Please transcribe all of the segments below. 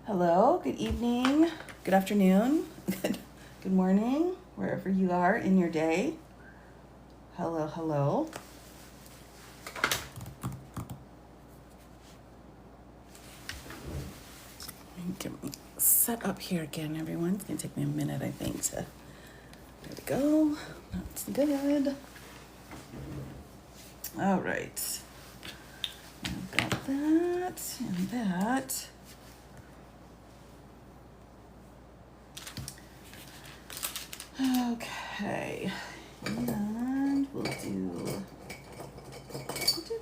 Hello, good evening, good afternoon, good morning, wherever you are in your day. Hello, hello. Get me set up here again, everyone. It's gonna take me a minute, I think, to, there we go. That's good. All right. I've got that and that. Okay, and we'll do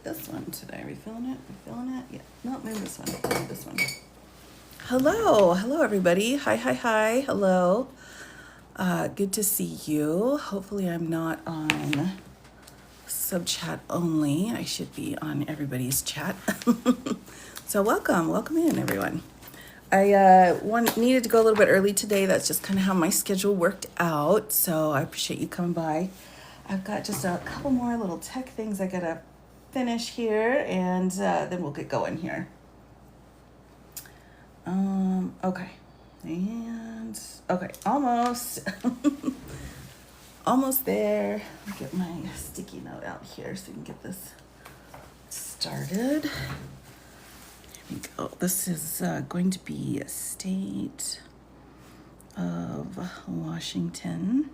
this one today. Are we feeling it? Yeah. No, maybe this one. Maybe this one. Hello, everybody. Hi. Hello. Good to see you. Hopefully, I'm not on sub chat only. I should be on everybody's chat. So welcome in, everyone. I needed to go a little bit early today. That's just kind of how my schedule worked out. So I appreciate you coming by. I've got just a couple more little tech things I gotta finish here, and then we'll get going here. Okay. And okay, almost. Almost there. I'll get my sticky note out here so we can get this started. Here we go. This is going to be a state of Washington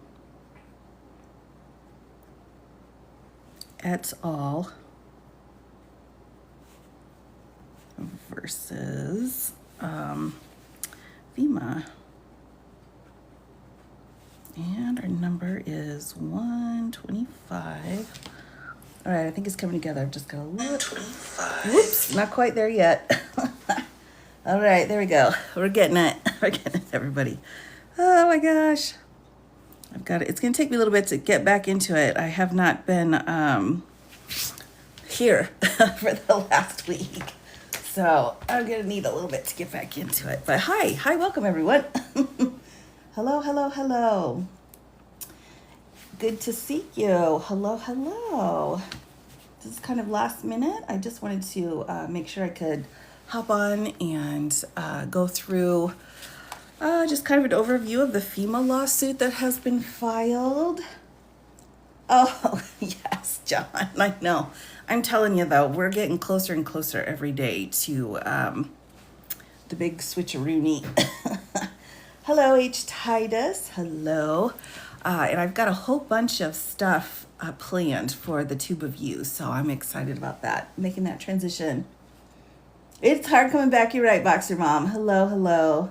et al. Versus FEMA. And our number is 125. All right, I think it's coming together. I've just got a little. 125. Whoops, not quite there yet. All right, there we go. We're getting it. Everybody. Oh my gosh. I've got it. It's going to take me a little bit to get back into it. I have not been here for the last week. So I'm going to need a little bit to get back into it. But hi, welcome everyone. Hello. Good to see you. Hello. This is kind of last minute. I just wanted to make sure I could hop on and go through just kind of an overview of the FEMA lawsuit that has been filed. Oh, yes, John, I know. I'm telling you, though, we're getting closer and closer every day to the big switcheroony. Hello, H. Titus. Hello. And I've got a whole bunch of stuff planned for the tube of you, so I'm excited about that, making that transition. It's hard coming back. You're right, Boxer Mom. Hello.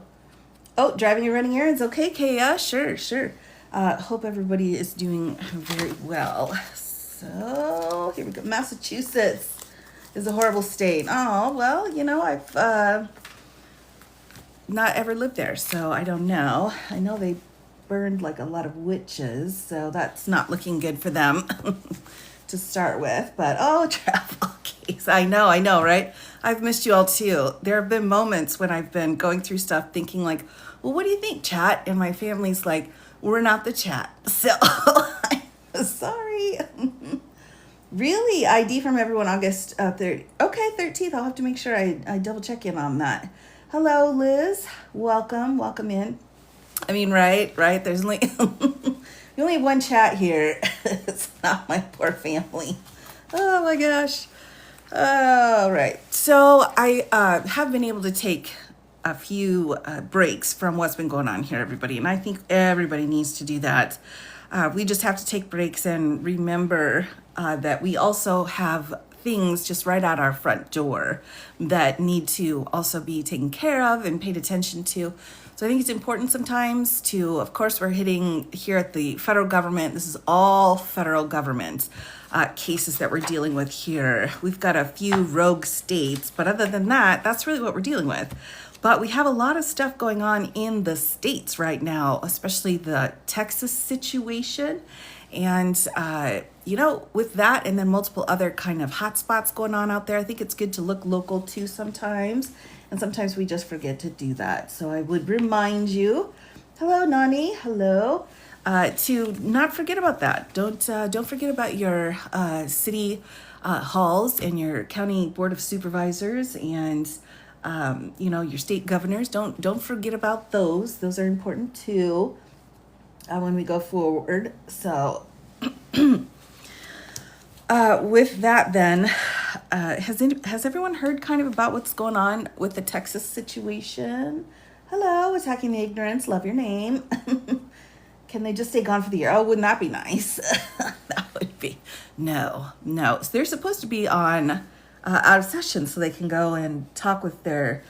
Oh, driving and running errands. Okay, Kaya. Sure. Hope everybody is doing very well. So here we go. Massachusetts is a horrible state. Oh, well, I've not ever lived there, so I don't know. I know they burned like a lot of witches, so that's not looking good for them to start with. But travel case. I know, right? I've missed you all too. There have been moments when I've been going through stuff thinking like, well, what do you think, chat? And my family's like, we're not the chat. So I'm sorry. Really? ID from everyone August 3rd. Okay, 13th. I'll have to make sure I double check in on that. Hello, Liz. Welcome in. I mean, right? There's only we only have one chat here. It's not my poor family. Oh my gosh. All right. So I have been able to take a few breaks from what's been going on here, everybody. And I think everybody needs to do that. We just have to take breaks and remember that we also have things just right out our front door that need to also be taken care of and paid attention to. So I think it's important sometimes to, of course, we're hitting here at the federal government. This is all federal government cases that we're dealing with here. We've got a few rogue states, but other than that, that's really what we're dealing with. But we have a lot of stuff going on in the states right now, especially the Texas situation. And, with that and then multiple other kind of hotspots going on out there, I think it's good to look local too sometimes. And sometimes we just forget to do that. So I would remind you, hello, Nani, hello, to not forget about that. Don't forget about your city halls and your county board of supervisors and Your state governors, don't forget about those. Those are important too when we go forward. So with that, then, has everyone heard kind of about what's going on with the Texas situation? Hello, attacking the ignorance. Love your name. Can they just stay gone for the year? Oh, wouldn't that be nice? That would be no. So they're supposed to be on out of session so they can go and talk with their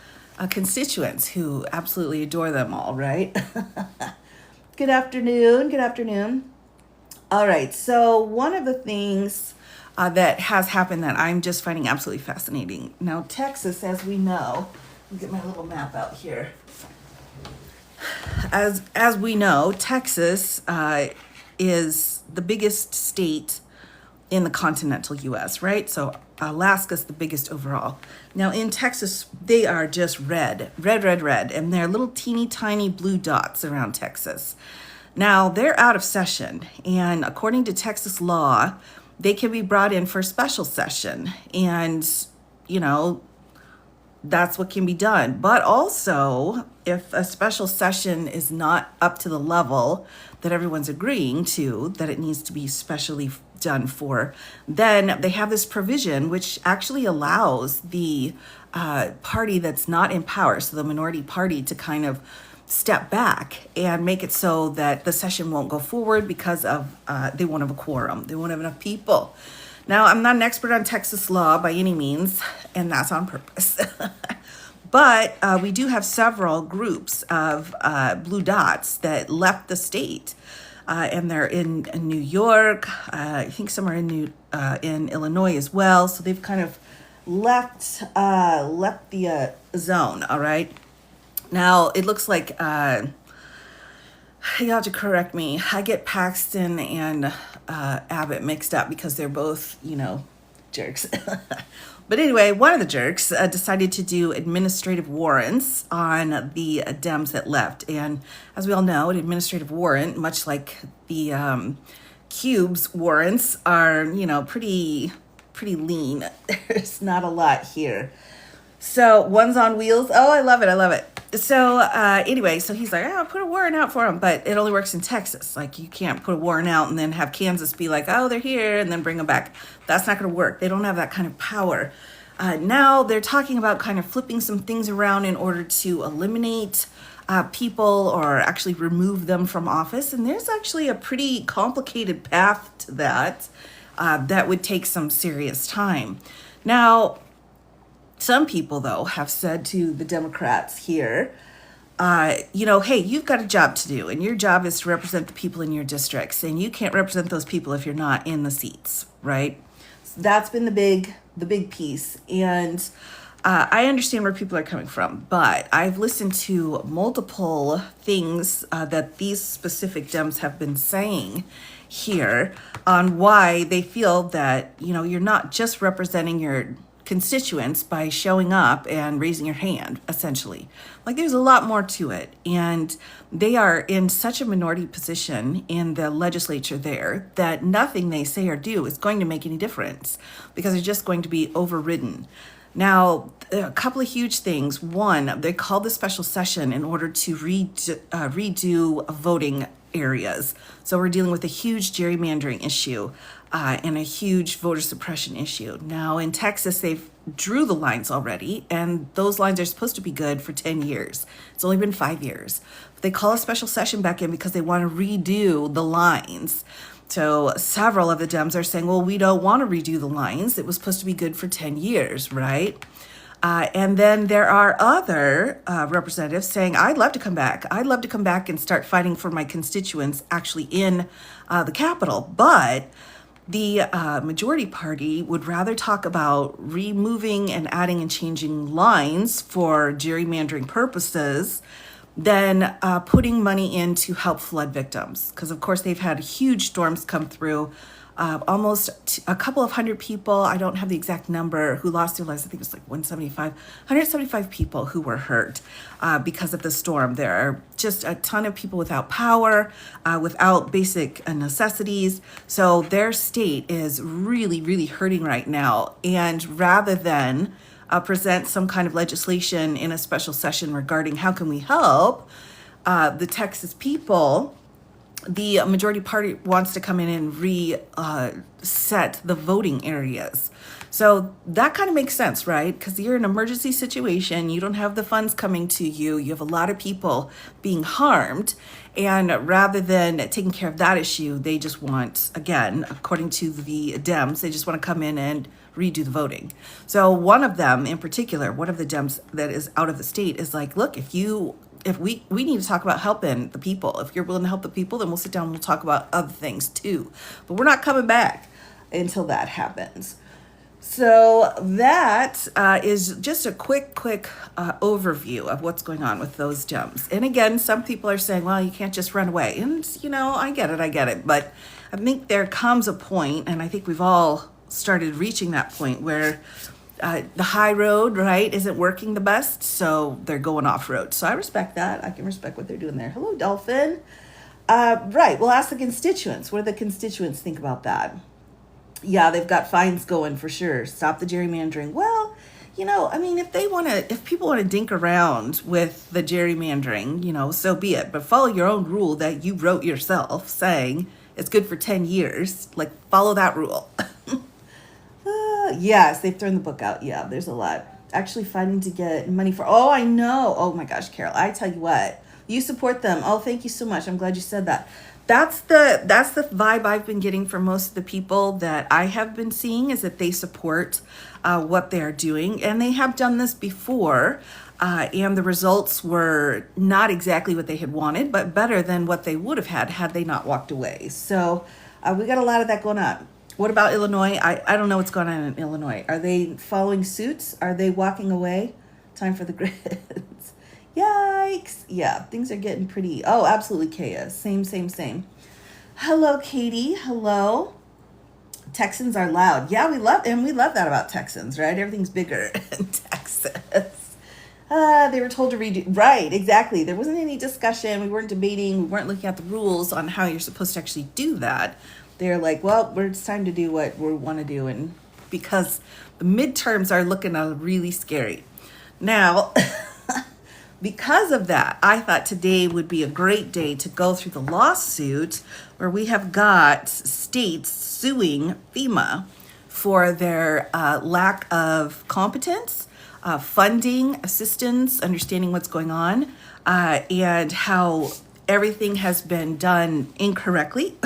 constituents who absolutely adore them all, right? Good afternoon. Good afternoon. All right. So one of the things that has happened that I'm just finding absolutely fascinating. Now, Texas, as we know, let me get my little map out here. As we know, Texas is the biggest state in the continental U.S., right? So Alaska's the biggest overall. Now in Texas, they are just red, and they're little teeny tiny blue dots around Texas. Now they're out of session, and according to Texas law, they can be brought in for a special session, and that's what can be done. But also, if a special session is not up to the level that everyone's agreeing to, that it needs to be specially done for, then they have this provision which actually allows the party that's not in power, so the minority party, to kind of step back and make it so that the session won't go forward because of they won't have a quorum. They won't have enough people. Now, I'm not an expert on Texas law by any means, and that's on purpose. But we do have several groups of blue dots that left the state, and they're in New York. I think some are in Illinois as well. So they've kind of left the zone. All right. Now it looks like you have to correct me. I get Paxton and Abbott mixed up because they're both, jerks. But anyway, one of the jerks decided to do administrative warrants on the Dems that left. And as we all know, an administrative warrant, much like the Cube's warrants, are, pretty lean. There's not a lot here. So one's on wheels. Oh, I love it. So anyway, so he's like, I'll put a warrant out for him, but it only works in Texas. Like, you can't put a warrant out and then have Kansas be like, oh, they're here, and then bring them back. That's not going to work. They don't have that kind of power. Now they're talking about kind of flipping some things around in order to eliminate people or actually remove them from office. And there's actually a pretty complicated path to that that would take some serious time. Now, some people, though, have said to the Democrats here, hey, you've got a job to do, and your job is to represent the people in your districts, and you can't represent those people if you're not in the seats, right? So that's been the big piece, and I understand where people are coming from, but I've listened to multiple things that these specific Dems have been saying here on why they feel that, you're not just representing your constituents by showing up and raising your hand, essentially. Like, there's a lot more to it. And they are in such a minority position in the legislature there that nothing they say or do is going to make any difference because they're just going to be overridden. Now, a couple of huge things. One, they called the special session in order to redo voting areas. So we're dealing with a huge gerrymandering issue and a huge voter suppression issue. Now in Texas, they've drew the lines already, and those lines are supposed to be good for 10 years. It's only been 5 years. They call a special session back in because they want to redo the lines. So several of the Dems are saying, well, we don't want to redo the lines. It was supposed to be good for 10 years, right? And then there are other representatives saying, I'd love to come back. I'd love to come back and start fighting for my constituents actually in the Capitol. But the majority party would rather talk about removing and adding and changing lines for gerrymandering purposes than putting money in to help flood victims. Because, of course, they've had huge storms come through. Almost a couple of hundred people, I don't have the exact number, who lost their lives. I think it was like 175 people who were hurt because of the storm. There are just a ton of people without power, without basic necessities. So their state is really, really hurting right now. And rather than present some kind of legislation in a special session regarding how can we help the Texas people, the majority party wants to come in and reset the voting areas. So that kind of makes sense, right? Because you're in an emergency situation, you don't have the funds coming to you, you have a lot of people being harmed. And rather than taking care of that issue, they just want, again, according to the Dems, they just want to come in and redo the voting. So one of them in particular, one of the Dems that is out of the state is like, look, if we need to talk about helping the people. If you're willing to help the people, then we'll sit down and we'll talk about other things too. But we're not coming back until that happens. So that is just a quick overview of what's going on with those Dems. And again, some people are saying, well, you can't just run away. And, I get it. But I think there comes a point, and I think we've all started reaching that point where the high road, right, isn't working the best, so they're going off road. So I respect that. I can respect what they're doing there. Hello, Dolphin. Right, we'll ask the constituents. What do the constituents think about that? Yeah, they've got fines going for sure. Stop the gerrymandering. Well, if people want to dink around with the gerrymandering, so be it. But follow your own rule that you wrote yourself saying it's good for 10 years. Like, follow that rule. Yes, they've thrown the book out. Yeah, there's a lot. Actually fighting to get money for, oh, I know. Oh my gosh, Carol, I tell you what, you support them. Oh, thank you so much. I'm glad you said that. That's the vibe I've been getting from most of the people that I have been seeing, is that they support what they're doing. And they have done this before. And the results were not exactly what they had wanted, but better than what they would have had they not walked away. So we got a lot of that going on. What about Illinois? I don't know what's going on in Illinois. Are they following suits? Are they walking away? Time for the grids. Yikes. Yeah, things are getting pretty, absolutely chaos. Same. Hello, Katie. Hello. Texans are loud. Yeah, we love that about Texans, right? Everything's bigger in Texas. They were told to redo. Right, exactly. There wasn't any discussion. We weren't debating. We weren't looking at the rules on how you're supposed to actually do that. They're like, well, it's time to do what we want to do. And because the midterms are looking really scary. Now, because of that, I thought today would be a great day to go through the lawsuit where we have got states suing FEMA for their lack of competence, funding, assistance, understanding what's going on, and how everything has been done incorrectly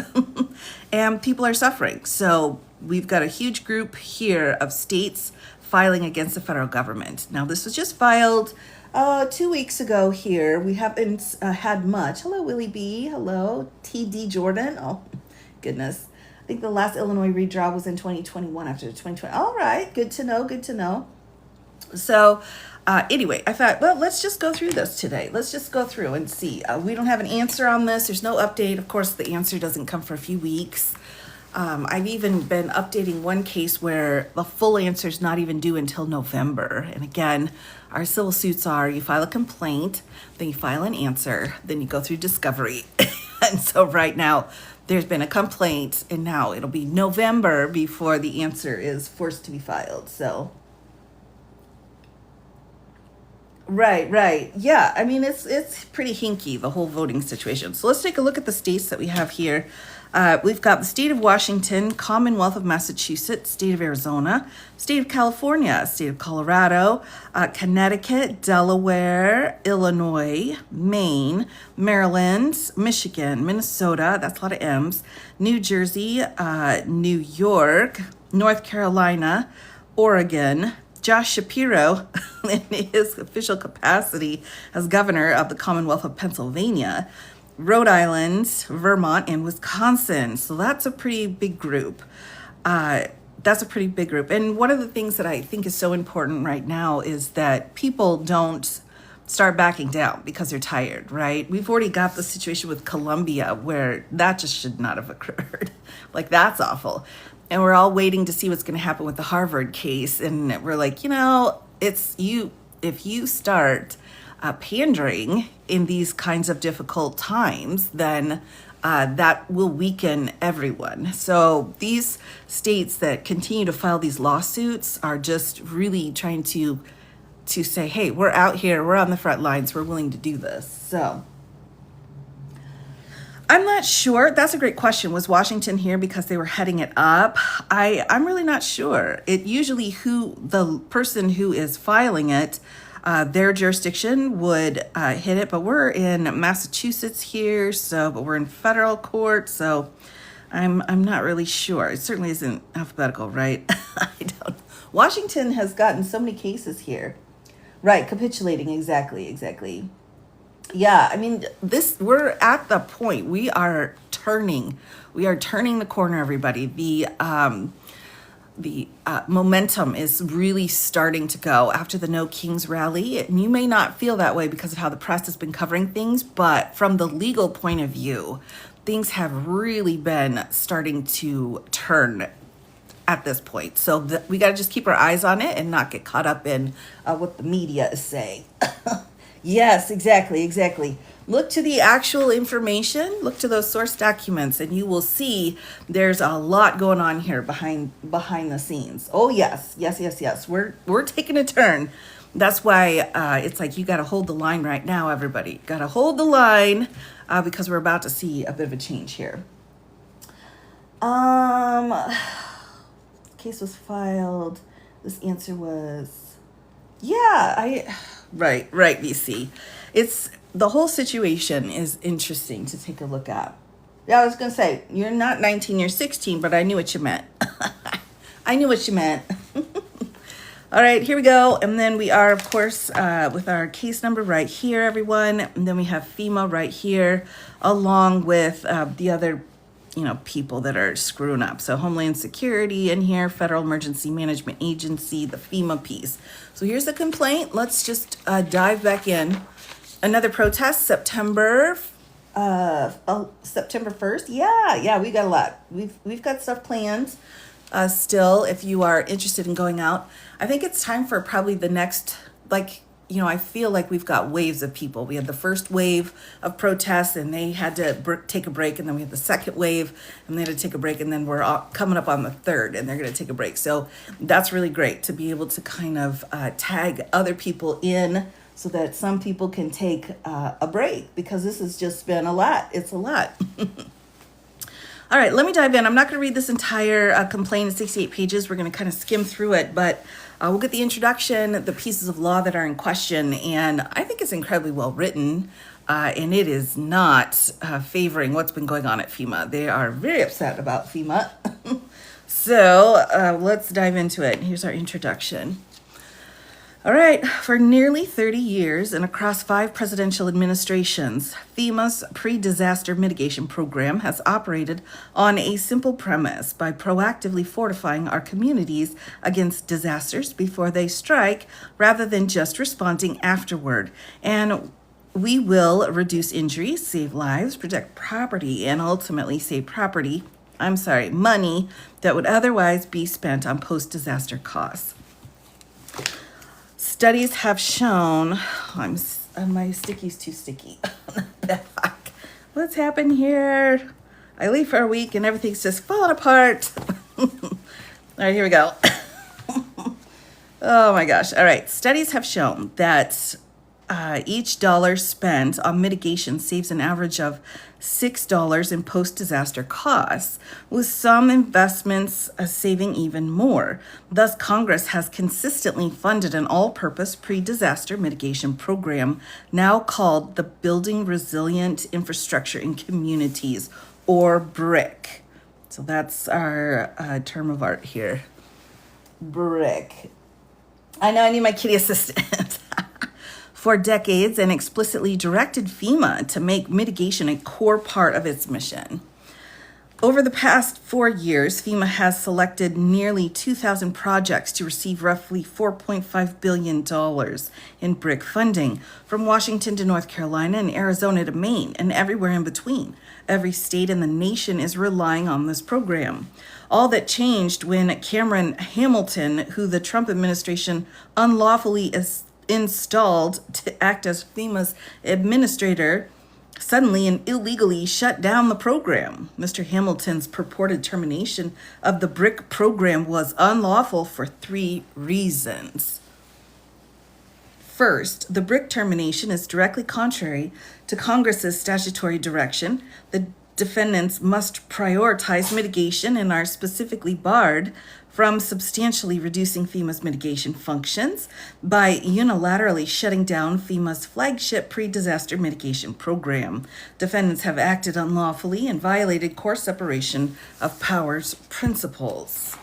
and people are suffering. So we've got a huge group here of states filing against the federal government. Now, this was just filed 2 weeks ago here. We haven't had much. Hello, Willie B. Hello, TD Jordan. Oh, goodness. I think the last Illinois redraw was in 2021 after 2020. All right, good to know. So anyway, I thought, well, let's just go through this today. Let's just go through and see. We don't have an answer on this. There's no update. Of course, the answer doesn't come for a few weeks. I've even been updating one case where the full answer is not even due until November. And again, our civil suits are you file a complaint, then you file an answer, then you go through discovery. And so right now, there's been a complaint, and now it'll be November before the answer is forced to be filed. So Right. Yeah, I mean, it's pretty hinky, the whole voting situation. So let's take a look at the states that we have here. We've got the state of Washington, Commonwealth of Massachusetts, state of Arizona, state of California, state of Colorado, Connecticut, Delaware, Illinois, Maine, Maryland, Michigan, Minnesota, that's a lot of M's, New Jersey, New York, North Carolina, Oregon, Josh Shapiro, in his official capacity as governor of the Commonwealth of Pennsylvania, Rhode Island, Vermont, and Wisconsin. So that's a pretty big group. And one of the things that I think is so important right now is that people don't start backing down because they're tired, right? We've already got the situation with Columbia where that just should not have occurred. Like, that's awful. And we're all waiting to see what's going to happen with the Harvard case. And we're like, it's you. If you start pandering in these kinds of difficult times, then that will weaken everyone. So these states that continue to file these lawsuits are just really trying to say, hey, we're out here, we're on the front lines, we're willing to do this. So I'm not sure. That's a great question. Was Washington here because they were heading it up? I'm really not sure. It usually the person who is filing it, their jurisdiction would hit it, but we're in Massachusetts here, but we're in federal court, so I'm not really sure. It certainly isn't alphabetical, right? I don't. Washington has gotten so many cases here. Right, capitulating, exactly. Yeah, I mean, we're at the point. We are turning the corner, everybody. The momentum is really starting to go after the No Kings rally. And you may not feel that way because of how the press has been covering things, but from the legal point of view, things have really been starting to turn at this point. So we got to just keep our eyes on it and not get caught up in what the media is saying. Yes, exactly. Look to the actual information, look to those source documents, and you will see there's a lot going on here behind the scenes. Oh, yes. We're taking a turn. That's why it's like you got to hold the line right now, everybody. Got to hold the line because we're about to see a bit of a change here. Case was filed. This answer was, right, VC. It's the whole situation is interesting to take a look at. Yeah, I was going to say, you're not 19, you're 16, but I knew what you meant. I knew what you meant. All right, here we go. And then we are, of course, with our case number right here, everyone. And then we have FEMA right here, along with the other people that are screwing up. So Homeland Security in here, Federal Emergency Management Agency, the FEMA piece. So here's the complaint. Let's just dive back in. Another protest, September 1st. Yeah, we got a lot. We've got stuff planned still if you are interested in going out. I think it's time for probably the next, I feel like we've got waves of people. We had the first wave of protests and they had to take a break. And then we had the second wave and they had to take a break. And then we're coming up on the third and they're going to take a break. So that's really great to be able to kind of tag other people in so that some people can take a break because this has just been a lot. It's a lot. All right, let me dive in. I'm not going to read this entire complaint in 68 pages. We're going to kind of skim through it, but we'll get the introduction, the pieces of law that are in question, and I think it's incredibly well written, and it is not favoring what's been going on at FEMA. They are very upset about FEMA. So let's dive into it. Here's our introduction. All right, for nearly 30 years and across 5 presidential administrations, FEMA's pre-disaster mitigation program has operated on a simple premise by proactively fortifying our communities against disasters before they strike rather than just responding afterward. And we will reduce injuries, save lives, protect property, and ultimately save money that would otherwise be spent on post-disaster costs. Studies have shown, my sticky's too sticky. What's happened here? I leave for a week and everything's just falling apart. All right, here we go. Oh my gosh. All right. Studies have shown that each dollar spent on mitigation saves an average of $6 in post-disaster costs, with some investments saving even more. Thus, Congress has consistently funded an all-purpose pre-disaster mitigation program, now called the Building Resilient Infrastructure in Communities, or BRIC. So that's our term of art here. BRIC. I know I need my kitty assistant. For decades and explicitly directed FEMA to make mitigation a core part of its mission. Over the past 4 years, FEMA has selected nearly 2,000 projects to receive roughly $4.5 billion in BRIC funding, from Washington to North Carolina and Arizona to Maine and everywhere in between. Every state in the nation is relying on this program. All that changed when Cameron Hamilton, who the Trump administration unlawfully installed to act as FEMA's administrator, suddenly and illegally shut down the program. Mr. Hamilton's purported termination of the BRIC program was unlawful for 3 reasons. First, the BRIC termination is directly contrary to Congress's statutory direction. The defendants must prioritize mitigation and are specifically barred from substantially reducing FEMA's mitigation functions by unilaterally shutting down FEMA's flagship pre-disaster mitigation program. Defendants have acted unlawfully and violated core separation of powers principles.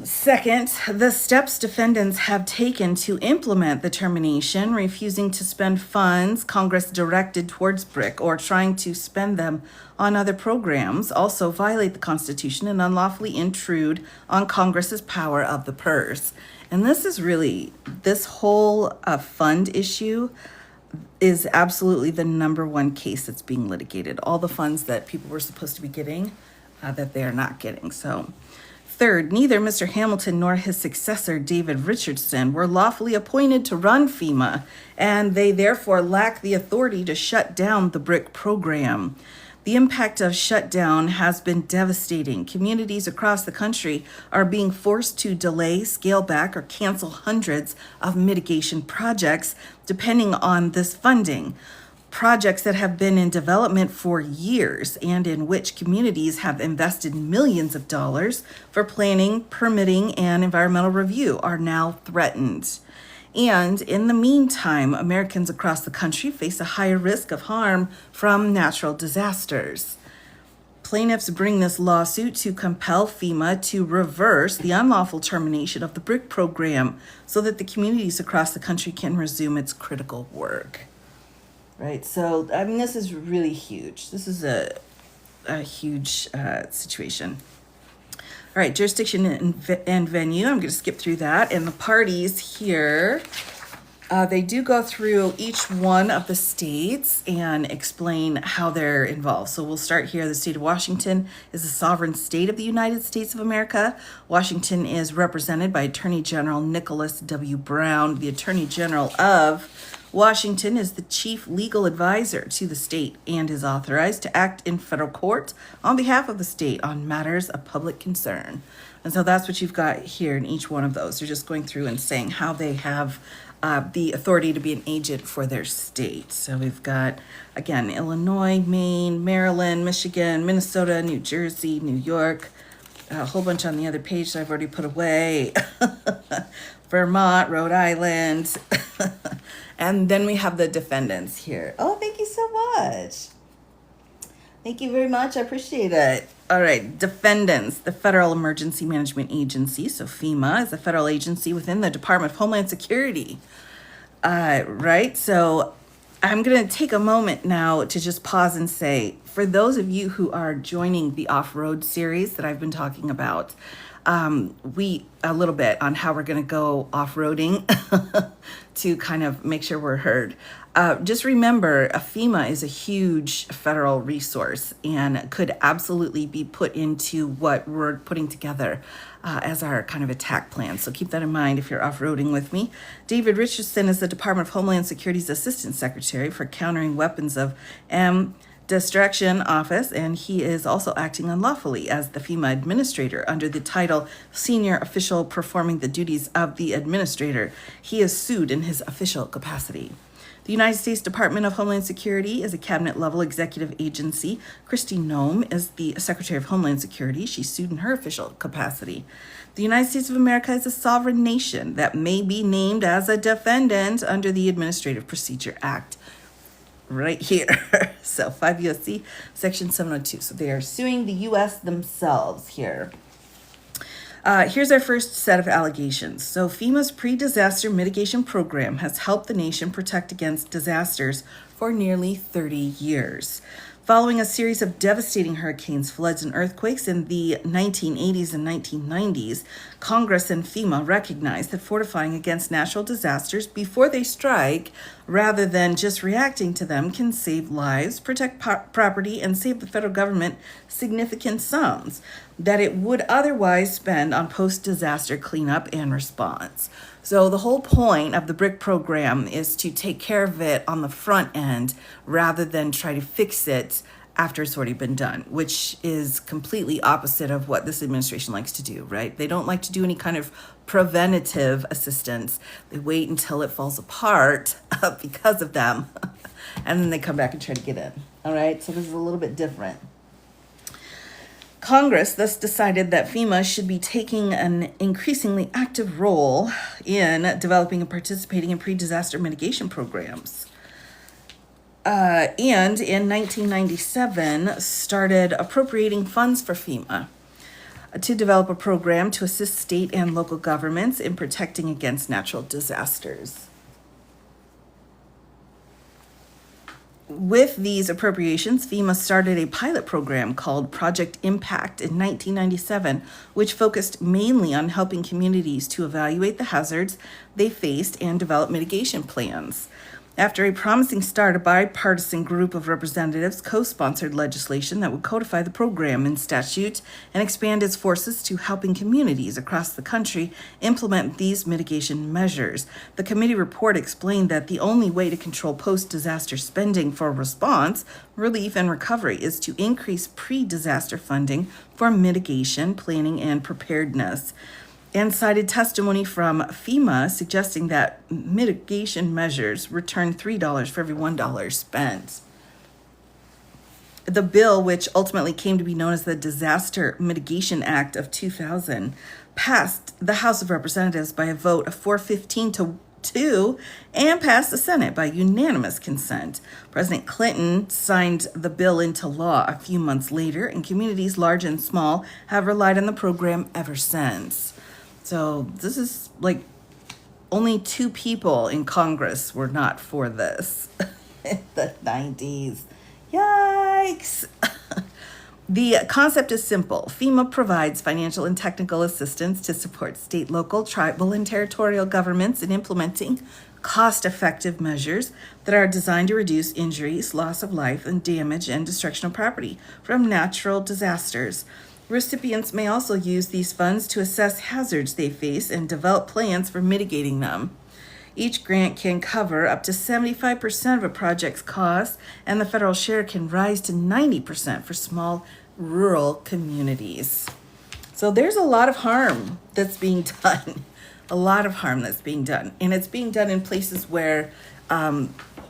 Second, the steps defendants have taken to implement the termination, refusing to spend funds Congress directed towards BRIC or trying to spend them on other programs, also violate the Constitution and unlawfully intrude on Congress's power of the purse. And this is really, this whole fund issue is absolutely the number one case that's being litigated. All the funds that people were supposed to be getting that they are not getting. So. Third, neither Mr. Hamilton nor his successor, David Richardson, were lawfully appointed to run FEMA, and they therefore lack the authority to shut down the BRIC program. The impact of shutdown has been devastating. Communities across the country are being forced to delay, scale back, or cancel hundreds of mitigation projects depending on this funding. Projects that have been in development for years and in which communities have invested millions of dollars for planning, permitting, and environmental review are now threatened. And in the meantime, Americans across the country face a higher risk of harm from natural disasters. Plaintiffs bring this lawsuit to compel FEMA to reverse the unlawful termination of the BRIC program so that the communities across the country can resume its critical work. Right, so I mean, this is really huge. This is a huge situation. All right, jurisdiction and venue. I'm going to skip through that. And the parties here, they do go through each one of the states and explain how they're involved. So we'll start here. The state of Washington is a sovereign state of the United States of America. Washington is represented by Attorney General Nicholas W. Brown. The Attorney General of Washington is the chief legal advisor to the state and is authorized to act in federal court on behalf of the state on matters of public concern. And so that's what you've got here in each one of those. They're just going through and saying how they have the authority to be an agent for their state. So we've got, again, Illinois, Maine, Maryland, Michigan, Minnesota, New Jersey, New York, a whole bunch on the other page that I've already put away. Vermont, Rhode Island. And then we have the defendants here. Oh, thank you so much. Thank you very much. I appreciate it. All right, defendants. The Federal Emergency Management Agency, so FEMA, is a federal agency within the Department of Homeland Security. Right, so I'm going to take a moment now to just pause and say, for those of you who are joining the off-road series that I've been talking about, a little bit on how we're going to go off-roading to kind of make sure we're heard. Just remember, FEMA is a huge federal resource and could absolutely be put into what we're putting together as our kind of attack plan. So keep that in mind if you're off-roading with me. David Richardson is the Department of Homeland Security's Assistant Secretary for Countering Weapons of Destruction Office, and he is also acting unlawfully as the FEMA administrator under the title Senior Official Performing the Duties of the Administrator. He is sued in his official capacity. The United States Department of Homeland Security is a cabinet-level executive agency. Kristi Noem is the Secretary of Homeland Security. She's sued in her official capacity. The United States of America is a sovereign nation that may be named as a defendant under the Administrative Procedure Act. Right here. So 5 U.S.C. Section 702. So they are suing the U.S. themselves here. Here's our first set of allegations. So FEMA's pre-disaster mitigation program has helped the nation protect against disasters for nearly 30 years. Following a series of devastating hurricanes, floods, and earthquakes in the 1980s and 1990s, Congress and FEMA recognized that fortifying against natural disasters before they strike, rather than just reacting to them, can save lives, protect property, and save the federal government significant sums that it would otherwise spend on post-disaster cleanup and response. So the whole point of the BRIC program is to take care of it on the front end rather than try to fix it after it's already been done, which is completely opposite of what this administration likes to do, right? They don't like to do any kind of preventative assistance. They wait until it falls apart because of them, and then they come back and try to get in, all right? So this is a little bit different. Congress thus decided that FEMA should be taking an increasingly active role in developing and participating in pre-disaster mitigation programs. And in 1997, started appropriating funds for FEMA to develop a program to assist state and local governments in protecting against natural disasters. With these appropriations, FEMA started a pilot program called Project Impact in 1997, which focused mainly on helping communities to evaluate the hazards they faced and develop mitigation plans. After a promising start, a bipartisan group of representatives co-sponsored legislation that would codify the program in statute and expand its forces to helping communities across the country implement these mitigation measures. The committee report explained that the only way to control post-disaster spending for response, relief, and recovery is to increase pre-disaster funding for mitigation, planning, and preparedness, and cited testimony from FEMA suggesting that mitigation measures return $3 for every $1 spent. The bill, which ultimately came to be known as the Disaster Mitigation Act of 2000, passed the House of Representatives by a vote of 415 to 2 and passed the Senate by unanimous consent. President Clinton signed the bill into law a few months later, and communities large and small have relied on the program ever since. So this is like only 2 people in Congress were not for this in the 90s. Yikes. The concept is simple. FEMA provides financial and technical assistance to support state, local, tribal, and territorial governments in implementing cost-effective measures that are designed to reduce injuries, loss of life, and damage and destruction of property from natural disasters. Recipients may also use these funds to assess hazards they face and develop plans for mitigating them. Each grant can cover up to 75% of a project's cost, and the federal share can rise to 90% for small rural communities. So there's a lot of harm that's being done. A lot of harm that's being done. And it's being done in places where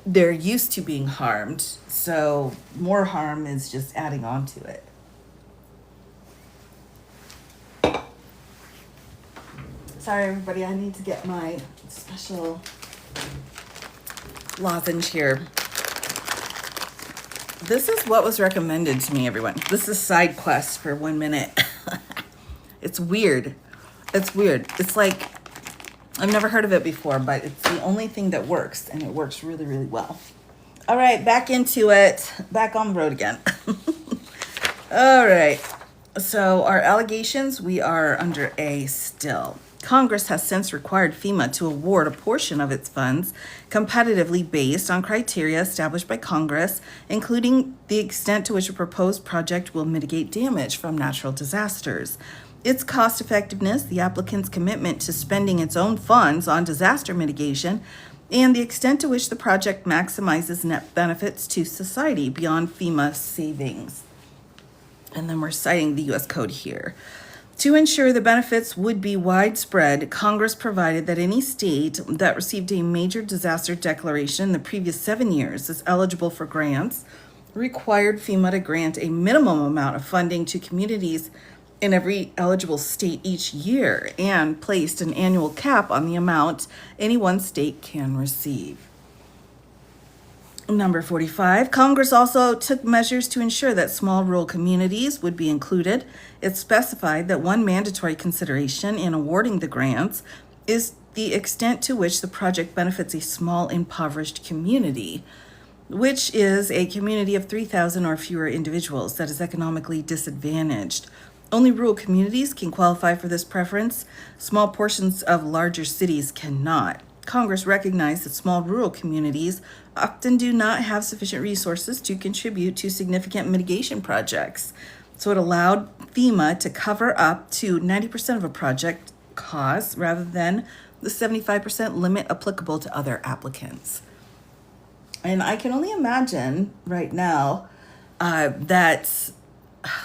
they're used to being harmed. So more harm is just adding on to it. Sorry, everybody, I need to get my special lozenge here. This is what was recommended to me, everyone. This is side quest for 1 minute. It's weird. It's weird. It's like, I've never heard of it before, but it's the only thing that works, and it works really, really well. All right, back into it. Back on the road again. All right. So our allegations, we are under A still. Congress has since required FEMA to award a portion of its funds competitively based on criteria established by Congress, including the extent to which a proposed project will mitigate damage from natural disasters, its cost effectiveness, the applicant's commitment to spending its own funds on disaster mitigation, and the extent to which the project maximizes net benefits to society beyond FEMA savings. And then we're citing the U.S. Code here. To ensure the benefits would be widespread, Congress provided that any state that received a major disaster declaration in the previous 7 years is eligible for grants, required FEMA to grant a minimum amount of funding to communities in every eligible state each year, and placed an annual cap on the amount any one state can receive. Number 45, Congress also took measures to ensure that small rural communities would be included. It specified that one mandatory consideration in awarding the grants is the extent to which the project benefits a small impoverished community. which is a community of 3,000 or fewer individuals that is economically disadvantaged. Only rural communities can qualify for this preference. Small portions of larger cities cannot. Congress recognized that small rural communities often do not have sufficient resources to contribute to significant mitigation projects. So it allowed FEMA to cover up to 90% of a project cost rather than the 75% limit applicable to other applicants. And I can only imagine right now that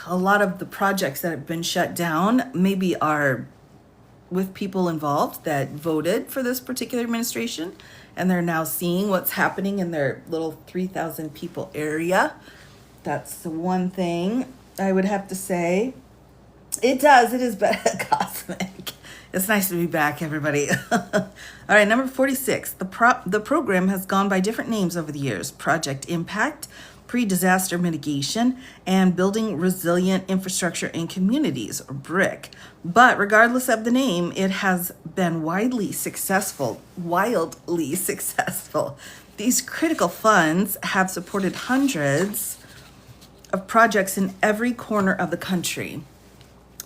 a lot of the projects that have been shut down maybe are with people involved that voted for this particular administration, and they're now seeing what's happening in their little 3,000 people area. That's the one thing I would have to say. It is better cosmic. It's nice to be back, everybody. All right, number 46. The program has gone by different names over the years: Project Impact, Pre-Disaster Mitigation, and Building Resilient Infrastructure in Communities, or BRIC. But regardless of the name, it has been wildly successful. These critical funds have supported hundreds of projects in every corner of the country.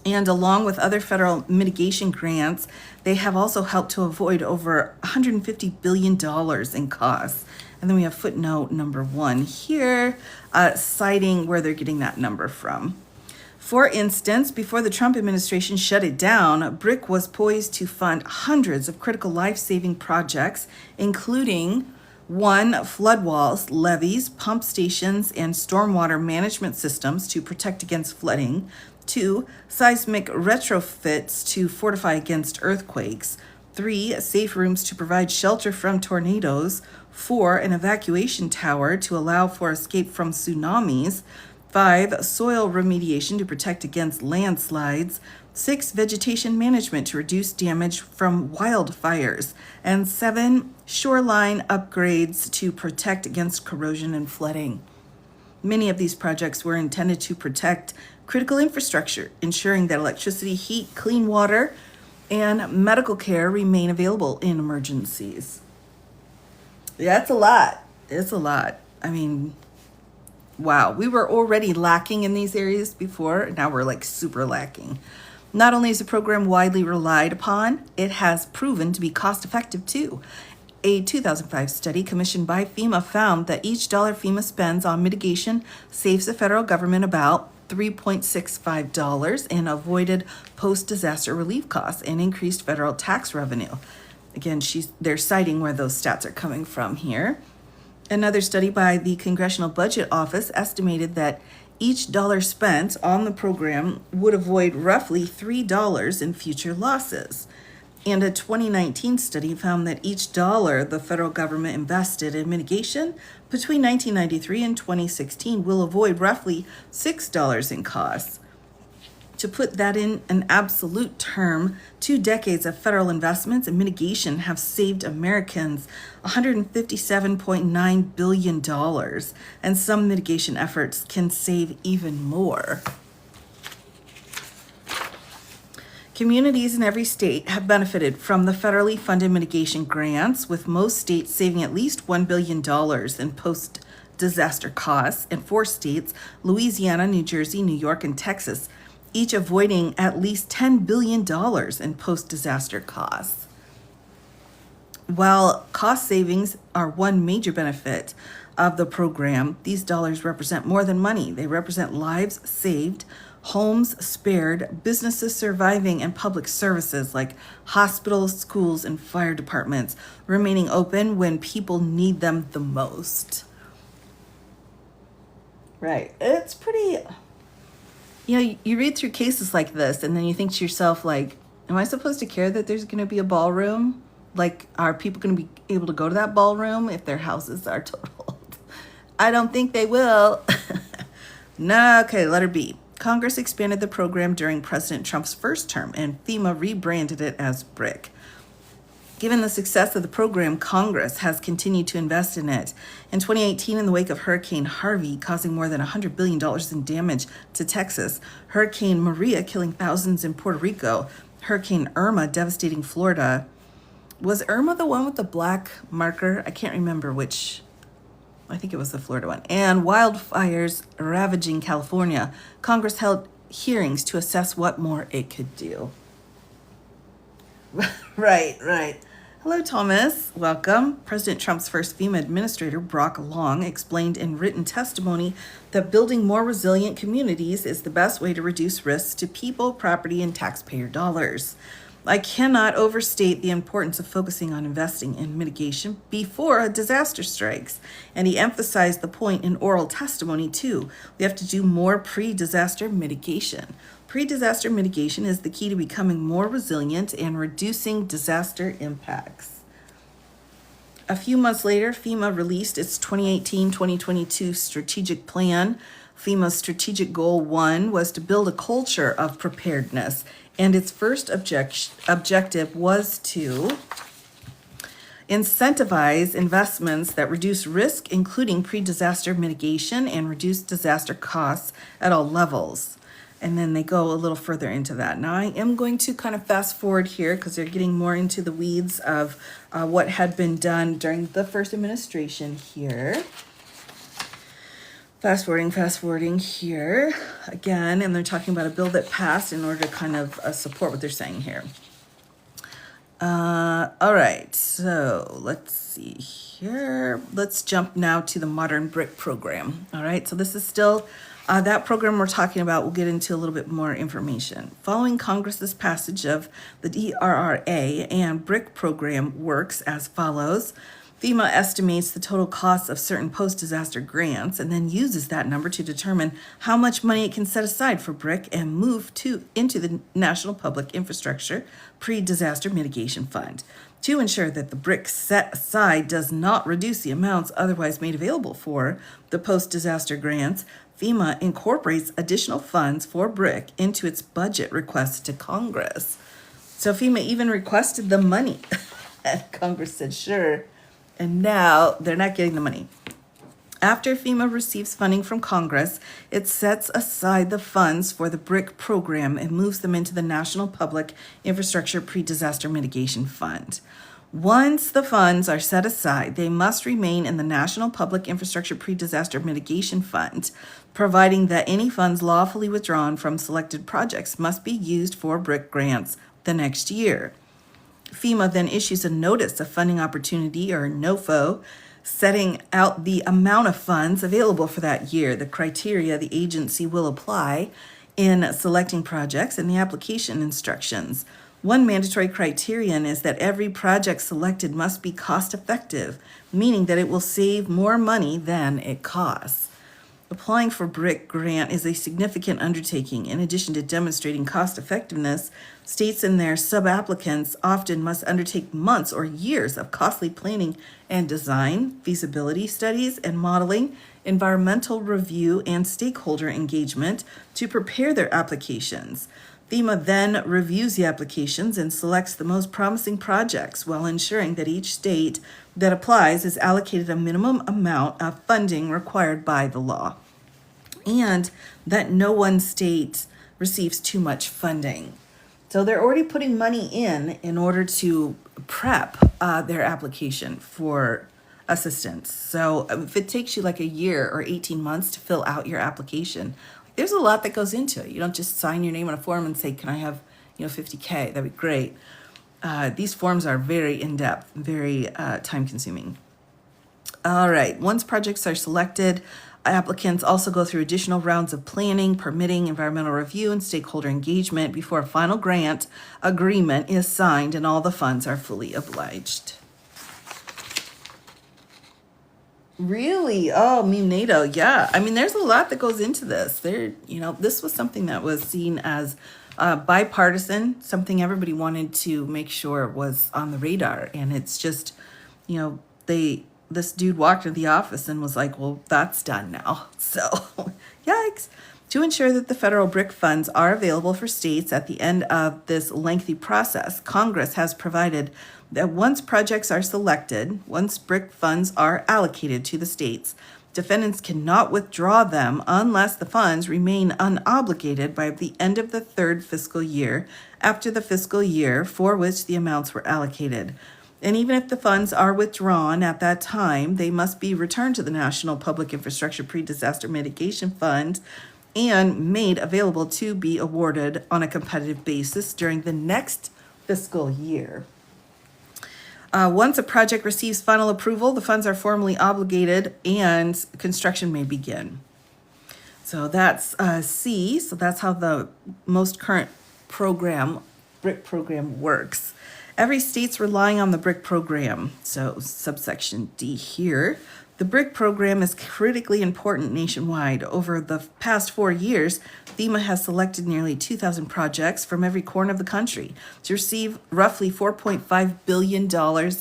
And along with other federal mitigation grants, they have also helped to avoid over $150 billion in costs. And then we have footnote number 1 here, citing where they're getting that number from. For instance, before the Trump administration shut it down, BRIC was poised to fund hundreds of critical life-saving projects, including 1, flood walls, levees, pump stations, and stormwater management systems to protect against flooding; 2, seismic retrofits to fortify against earthquakes; 3, safe rooms to provide shelter from tornadoes; 4, an evacuation tower to allow for escape from tsunamis; 5, soil remediation to protect against landslides; 6, vegetation management to reduce damage from wildfires; and 7, shoreline upgrades to protect against corrosion and flooding. Many of these projects were intended to protect critical infrastructure, ensuring that electricity, heat, clean water, and medical care remain available in emergencies. Yeah, it's a lot. It's a lot. I mean, wow. We were already lacking in these areas before. Now we're like super lacking. Not only is the program widely relied upon, it has proven to be cost effective too. A 2005 study commissioned by FEMA found that each dollar FEMA spends on mitigation saves the federal government about $3.65 in avoided post-disaster relief costs and increased federal tax revenue. Again, they're citing where those stats are coming from here. Another study by the Congressional Budget Office estimated that each dollar spent on the program would avoid roughly $3 in future losses. And a 2019 study found that each dollar the federal government invested in mitigation between 1993 and 2016 will avoid roughly $6 in costs. To put that in an absolute term, 2 decades of federal investments in mitigation have saved Americans $157.9 billion, and some mitigation efforts can save even more. Communities in every state have benefited from the federally funded mitigation grants, with most states saving at least $1 billion in post-disaster costs, and 4 states, Louisiana, New Jersey, New York, and Texas, each avoiding at least $10 billion in post-disaster costs. While cost savings are one major benefit of the program, these dollars represent more than money. They represent lives saved, homes spared, businesses surviving, and public services like hospitals, schools, and fire departments remaining open when people need them the most. Right. It's pretty, you read through cases like this and then you think to yourself, like, am I supposed to care that there's going to be a ballroom? Like, are people going to be able to go to that ballroom if their houses are totaled? I don't think they will. No, okay, letter B. Congress expanded the program during President Trump's first term, and FEMA rebranded it as BRIC. Given the success of the program, Congress has continued to invest in it. In 2018, in the wake of Hurricane Harvey causing more than $100 billion in damage to Texas, Hurricane Maria killing thousands in Puerto Rico, Hurricane Irma devastating Florida. Was Irma the one with the black marker? I can't remember which I think it was the Florida one. And wildfires ravaging California. Congress held hearings to assess what more it could do. Right, right. Hello, Thomas. Welcome. President Trump's first FEMA administrator, Brock Long, explained in written testimony that building more resilient communities is the best way to reduce risks to people, property, and taxpayer dollars. I cannot overstate the importance of focusing on investing in mitigation before a disaster strikes. And he emphasized the point in oral testimony, too. We have to do more pre-disaster mitigation. Pre-disaster mitigation is the key to becoming more resilient and reducing disaster impacts. A few months later, FEMA released its 2018-2022 strategic plan. FEMA's strategic goal 1 was to build a culture of preparedness, and its first objective was to incentivize investments that reduce risk, including pre-disaster mitigation, and reduce disaster costs at all levels. And then they go a little further into that. Now, I am going to kind of fast forward here because they're getting more into the weeds of what had been done during the first administration here. Fast forwarding here again, and they're talking about a bill that passed in order to kind of support what they're saying here. All right, so let's see here. Let's jump now to the Modern Brick Program. All right, so this is still that program we're talking about. We'll get into a little bit more information. Following Congress's passage of the DRRA and Brick Program works as follows. FEMA estimates the total cost of certain post-disaster grants and then uses that number to determine how much money it can set aside for BRIC and move into the National Public Infrastructure Pre-Disaster Mitigation Fund. To ensure that the BRIC set aside does not reduce the amounts otherwise made available for the post-disaster grants, FEMA incorporates additional funds for BRIC into its budget requests to Congress. So FEMA even requested the money, and Congress said, sure. And now they're not getting the money. After FEMA receives funding from Congress, it sets aside the funds for the BRIC program and moves them into the National Public Infrastructure Pre-Disaster Mitigation Fund. Once the funds are set aside, they must remain in the National Public Infrastructure Pre-Disaster Mitigation Fund, providing that any funds lawfully withdrawn from selected projects must be used for BRIC grants the next year. FEMA then issues a notice of funding opportunity, or NOFO, setting out the amount of funds available for that year, the criteria the agency will apply in selecting projects, and the application instructions. One mandatory criterion is that every project selected must be cost effective, meaning that it will save more money than it costs. Applying for BRIC grant is a significant undertaking. In addition to demonstrating cost effectiveness, states and their sub-applicants often must undertake months or years of costly planning and design, feasibility studies and modeling, environmental review, and stakeholder engagement to prepare their applications. FEMA then reviews the applications and selects the most promising projects while ensuring that each state that applies is allocated a minimum amount of funding required by the law, and that no one state receives too much funding. So they're already putting money in order to prep their application for assistance. So if it takes you like a year or 18 months to fill out your application, there's a lot that goes into it. You don't just sign your name on a form and say, can I have, $50K? That'd be great. These forms are very in-depth, very time-consuming. All right, once projects are selected, applicants also go through additional rounds of planning, permitting, environmental review, and stakeholder engagement before a final grant agreement is signed and all the funds are fully obliged. Really? Oh, NATO. Yeah. I mean, there's a lot that goes into this. This was something that was seen as bipartisan, something everybody wanted to make sure was on the radar. And it's just, this dude walked into the office and was like, well, that's done now. So, yikes. To ensure that the federal BRIC funds are available for states at the end of this lengthy process, Congress has provided that once projects are selected, once BRIC funds are allocated to the states, defendants cannot withdraw them unless the funds remain unobligated by the end of the third fiscal year after the fiscal year for which the amounts were allocated. And even if the funds are withdrawn at that time, they must be returned to the National Public Infrastructure Pre-Disaster Mitigation Fund and made available to be awarded on a competitive basis during the next fiscal year. Once a project receives final approval, the funds are formally obligated and construction may begin. So that's C. So that's how the most current program, BRIC program, works. Every state's relying on the BRIC program. So subsection D here. The BRIC program is critically important nationwide. Over the past 4 years, FEMA has selected nearly 2,000 projects from every corner of the country to receive roughly $4.5 billion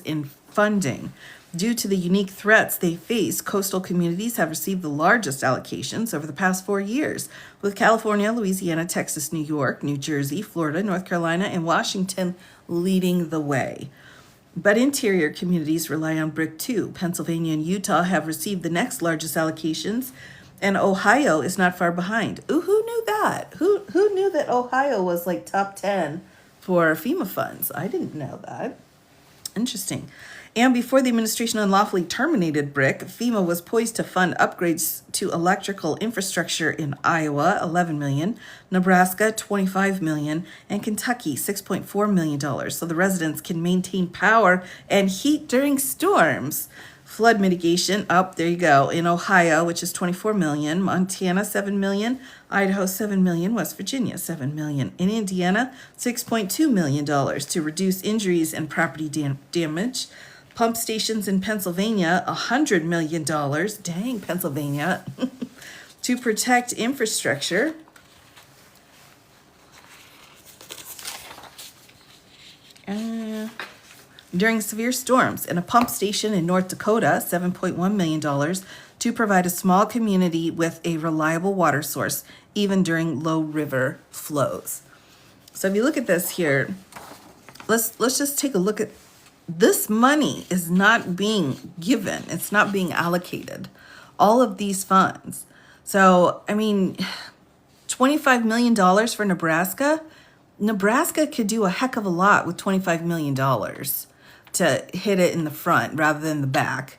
in funding. Due to the unique threats they face, coastal communities have received the largest allocations over the past 4 years, with California, Louisiana, Texas, New York, New Jersey, Florida, North Carolina, and Washington leading the way. But interior communities rely on BRIC too. Pennsylvania and Utah have received the next largest allocations, and Ohio is not far behind. Ooh, who knew that? Who knew that Ohio was like top 10 for FEMA funds? I didn't know that. Interesting. And before the administration unlawfully terminated BRIC, FEMA was poised to fund upgrades to electrical infrastructure in Iowa, $11 million, Nebraska, $25 million, and Kentucky, $6.4 million, so the residents can maintain power and heat during storms. Flood mitigation, there you go, in Ohio, which is $24 million, Montana, $7 million, Idaho, $7 million, West Virginia, $7 million, in Indiana, $6.2 million to reduce injuries and property damage. Pump stations in Pennsylvania, $100 million, dang, Pennsylvania, to protect infrastructure. During severe storms, and a pump station in North Dakota, $7.1 million, to provide a small community with a reliable water source, even during low river flows. So if you look at this here, let's just take a look at this. Money is not being given. It's not being allocated. All of these funds. So, I mean, $25 million for Nebraska. Nebraska could do a heck of a lot with $25 million to hit it in the front rather than the back.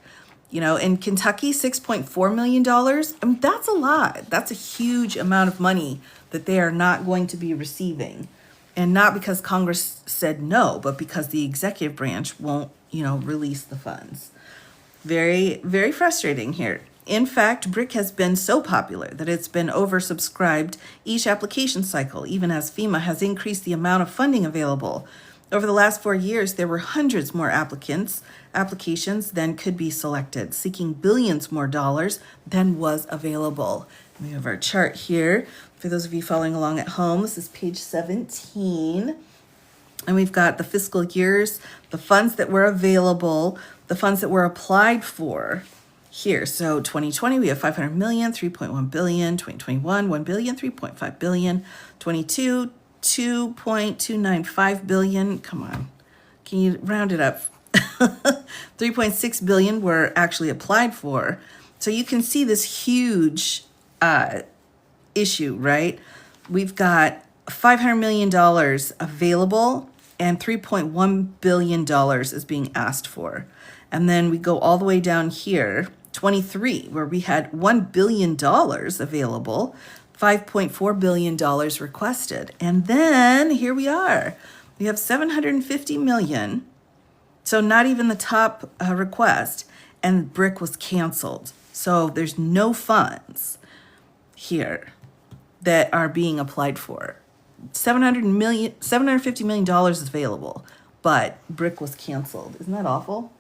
You know, in Kentucky, $6.4 million. I mean, that's a lot. That's a huge amount of money that they are not going to be receiving. And not because Congress said no, but because the executive branch won't, release the funds. Very, very frustrating here. In fact, BRIC has been so popular that it's been oversubscribed each application cycle, even as FEMA has increased the amount of funding available. Over the last 4 years, there were hundreds more applications than could be selected, seeking billions more dollars than was available. We have our chart here. For those of you following along at home, this is page 17. And we've got the fiscal years, the funds that were available, the funds that were applied for here. So 2020, we have 500 million, 3.1 billion, 2021, 1 billion, 3.5 billion, 22, 2.295 billion. Come on, can you round it up? 3.6 billion were actually applied for. So you can see this huge issue, right? We've got $500 million available and $3.1 billion is being asked for. And then we go all the way down here, 23, where we had $1 billion available, $5.4 billion requested. And then here we are. We have $750 million. So not even the top request, and BRIC was canceled. So there's no funds here that are being applied for. $750 million is available, but BRIC was canceled. Isn't that awful?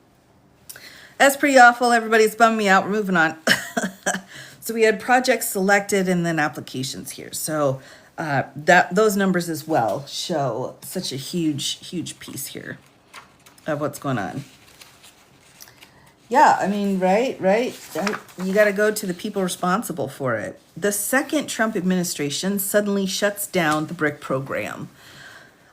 That's pretty awful. Everybody's bumming me out. We're moving on. So we had projects selected and then applications here. So those numbers as well show such a huge piece here of what's going on. Yeah, I mean, right? You got to go to the people responsible for it. The second Trump administration suddenly shuts down the BRIC program.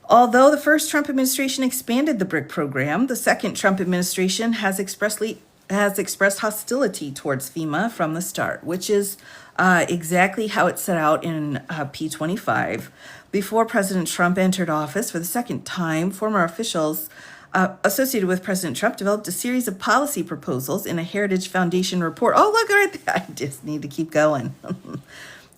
Although the first Trump administration expanded the BRIC program, the second Trump administration has expressed hostility towards FEMA from the start, which is exactly how it's set out in P25. Before President Trump entered office for the second time, former officials associated with President Trump, developed a series of policy proposals in a Heritage Foundation report. Oh, look right there. I just need to keep going.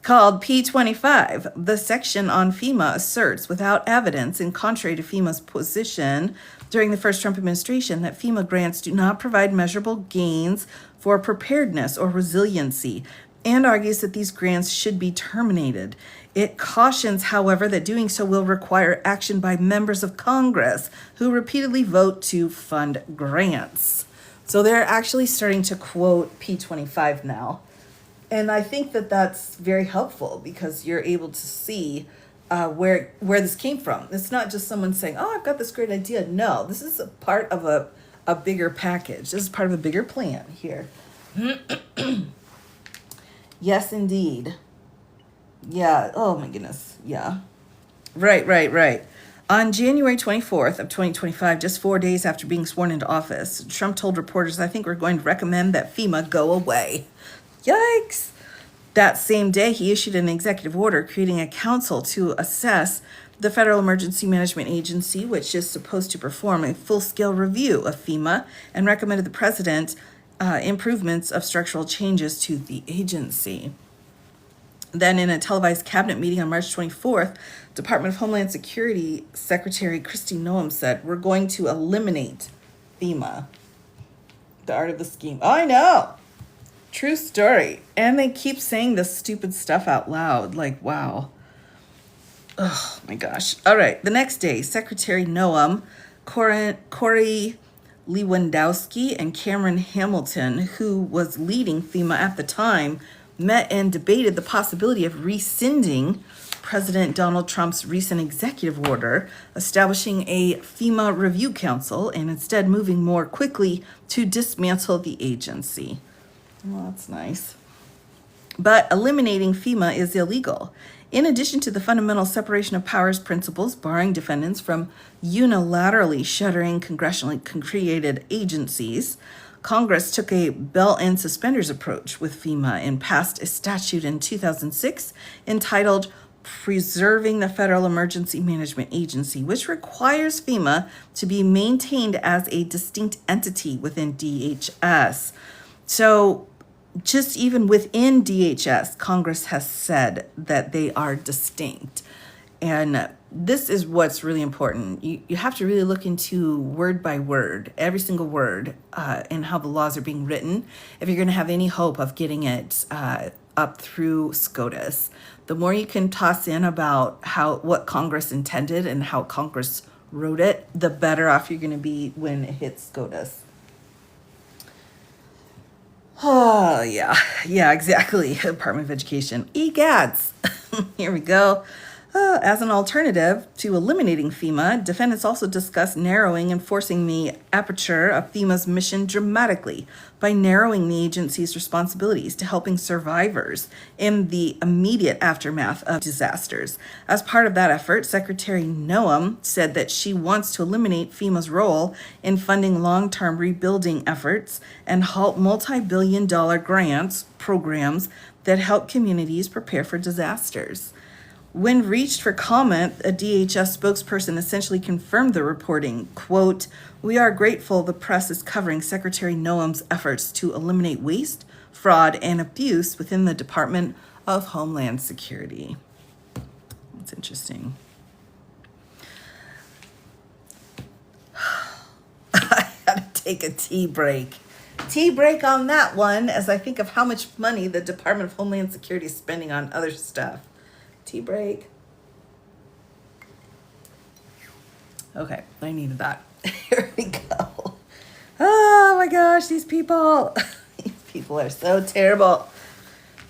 Called P25. The section on FEMA asserts, without evidence and contrary to FEMA's position during the first Trump administration, that FEMA grants do not provide measurable gains for preparedness or resiliency, and argues that these grants should be terminated. It cautions, however, that doing so will require action by members of Congress who repeatedly vote to fund grants. So they're actually starting to quote P25 now. And I think that that's very helpful because you're able to see where this came from. It's not just someone saying, oh, I've got this great idea. No, this is a part of a bigger package. This is part of a bigger plan here. Yes, indeed. Yeah. Oh, my goodness. Yeah. Right. On January 24th of 2025, just 4 days after being sworn into office, Trump told reporters, I think we're going to recommend that FEMA go away. Yikes. That same day, he issued an executive order creating a council to assess the Federal Emergency Management Agency, which is supposed to perform a full-scale review of FEMA, and recommended the president improvements of structural changes to the agency. Then in a televised cabinet meeting on March 24th, Department of Homeland Security Secretary Kristi Noem said, we're going to eliminate FEMA. The art of the scheme. Oh, I know. True story. And they keep saying this stupid stuff out loud. Like, wow. Oh, my gosh. All right. The next day, Secretary Noem, Corey Lewandowski, and Cameron Hamilton, who was leading FEMA at the time, met and debated the possibility of rescinding President Donald Trump's recent executive order establishing a FEMA review council and instead moving more quickly to dismantle the agency. Well, that's nice. But eliminating FEMA is illegal. In addition to the fundamental separation of powers principles barring defendants from unilaterally shuttering congressionally created agencies, Congress took a belt and suspenders approach with FEMA and passed a statute in 2006 entitled Preserving the Federal Emergency Management Agency, which requires FEMA to be maintained as a distinct entity within DHS. So just even within DHS, Congress has said that they are distinct. And this is what's really important. You have to really look into word by word, every single word, and how the laws are being written if you're going to have any hope of getting it up through SCOTUS. The more you can toss in about what Congress intended and how Congress wrote it, the better off you're going to be when it hits SCOTUS. Oh, yeah, exactly. Department of Education. EGADS. Here we go. As an alternative to eliminating FEMA, defendants also discussed narrowing and forcing the aperture of FEMA's mission dramatically by narrowing the agency's responsibilities to helping survivors in the immediate aftermath of disasters. As part of that effort, Secretary Noem said that she wants to eliminate FEMA's role in funding long-term rebuilding efforts and halt multi-billion-dollar programs that help communities prepare for disasters. When reached for comment, a DHS spokesperson essentially confirmed the reporting. Quote, we are grateful the press is covering Secretary Noem's efforts to eliminate waste, fraud, and abuse within the Department of Homeland Security. That's interesting. I had to take a tea break. Tea break on that one as I think of how much money the Department of Homeland Security is spending on other stuff. Tea break. Okay, I needed that. Here we go. Oh my gosh, these people. These people are so terrible.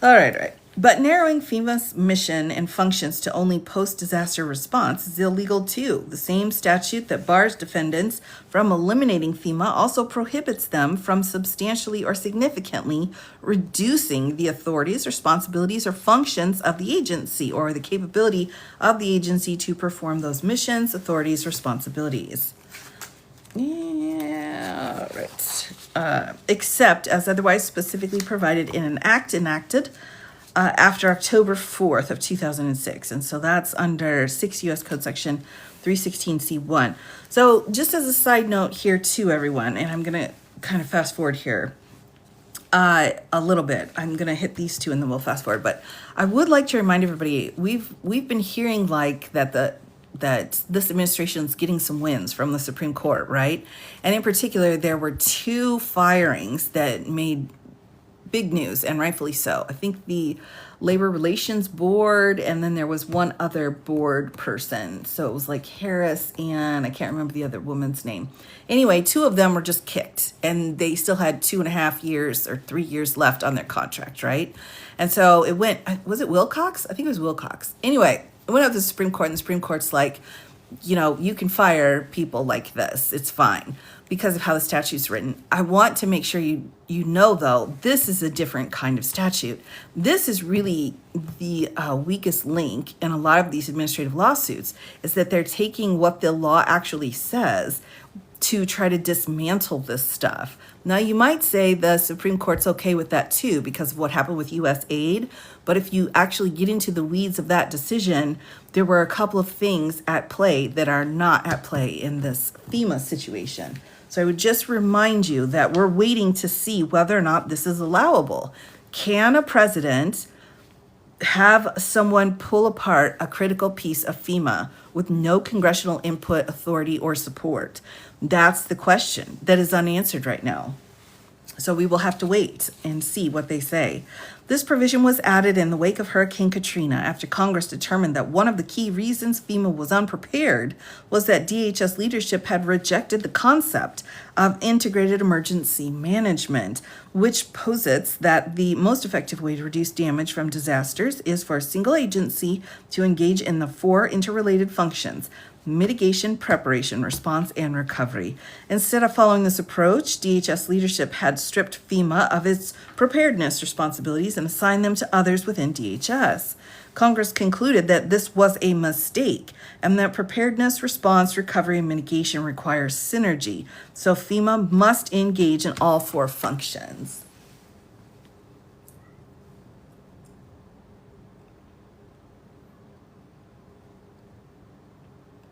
All right. But narrowing FEMA's mission and functions to only post-disaster response is illegal too. The same statute that bars defendants from eliminating FEMA also prohibits them from substantially or significantly reducing the authorities, responsibilities, or functions of the agency or the capability of the agency to perform those missions, authorities, responsibilities. Yeah, right. Except as otherwise specifically provided in an act enacted after October 4th of 2006. And so that's under 6 U.S. Code Section 316C1. So just as a side note here too, everyone, and I'm going to kind of fast forward here a little bit. I'm going to hit these two and then we'll fast forward. But I would like to remind everybody, we've been hearing like that this administration is getting some wins from the Supreme Court, right? And in particular, there were two firings that made big news, and rightfully so. I think the Labor Relations Board, and then there was one other board person. So it was like Harris and I can't remember the other woman's name. Anyway, two of them were just kicked and they still had 2.5 years or 3 years left on their contract, right? And so it went, was it Wilcox? I think it was Wilcox. Anyway, it went up to the Supreme Court and the Supreme Court's like, you know, you can fire people like this. It's fine because of how the statute's written. I want to make sure you know, though, this is a different kind of statute. This is really the weakest link in a lot of these administrative lawsuits, is that they're taking what the law actually says to try to dismantle this stuff. Now, you might say the Supreme Court's okay with that too because of what happened with U.S. aid. But if you actually get into the weeds of that decision, there were a couple of things at play that are not at play in this FEMA situation. So I would just remind you that we're waiting to see whether or not this is allowable. Can a president have someone pull apart a critical piece of FEMA with no congressional input, authority, or support? That's the question that is unanswered right now. So we will have to wait and see what they say. This provision was added in the wake of Hurricane Katrina after Congress determined that one of the key reasons FEMA was unprepared was that DHS leadership had rejected the concept of integrated emergency management, which posits that the most effective way to reduce damage from disasters is for a single agency to engage in the 4 interrelated functions: mitigation, preparation, response, and recovery. Instead of following this approach, DHS leadership had stripped FEMA of its preparedness responsibilities and assigned them to others within DHS. Congress concluded that this was a mistake and that preparedness, response, recovery, and mitigation requires synergy. So FEMA must engage in all 4 functions.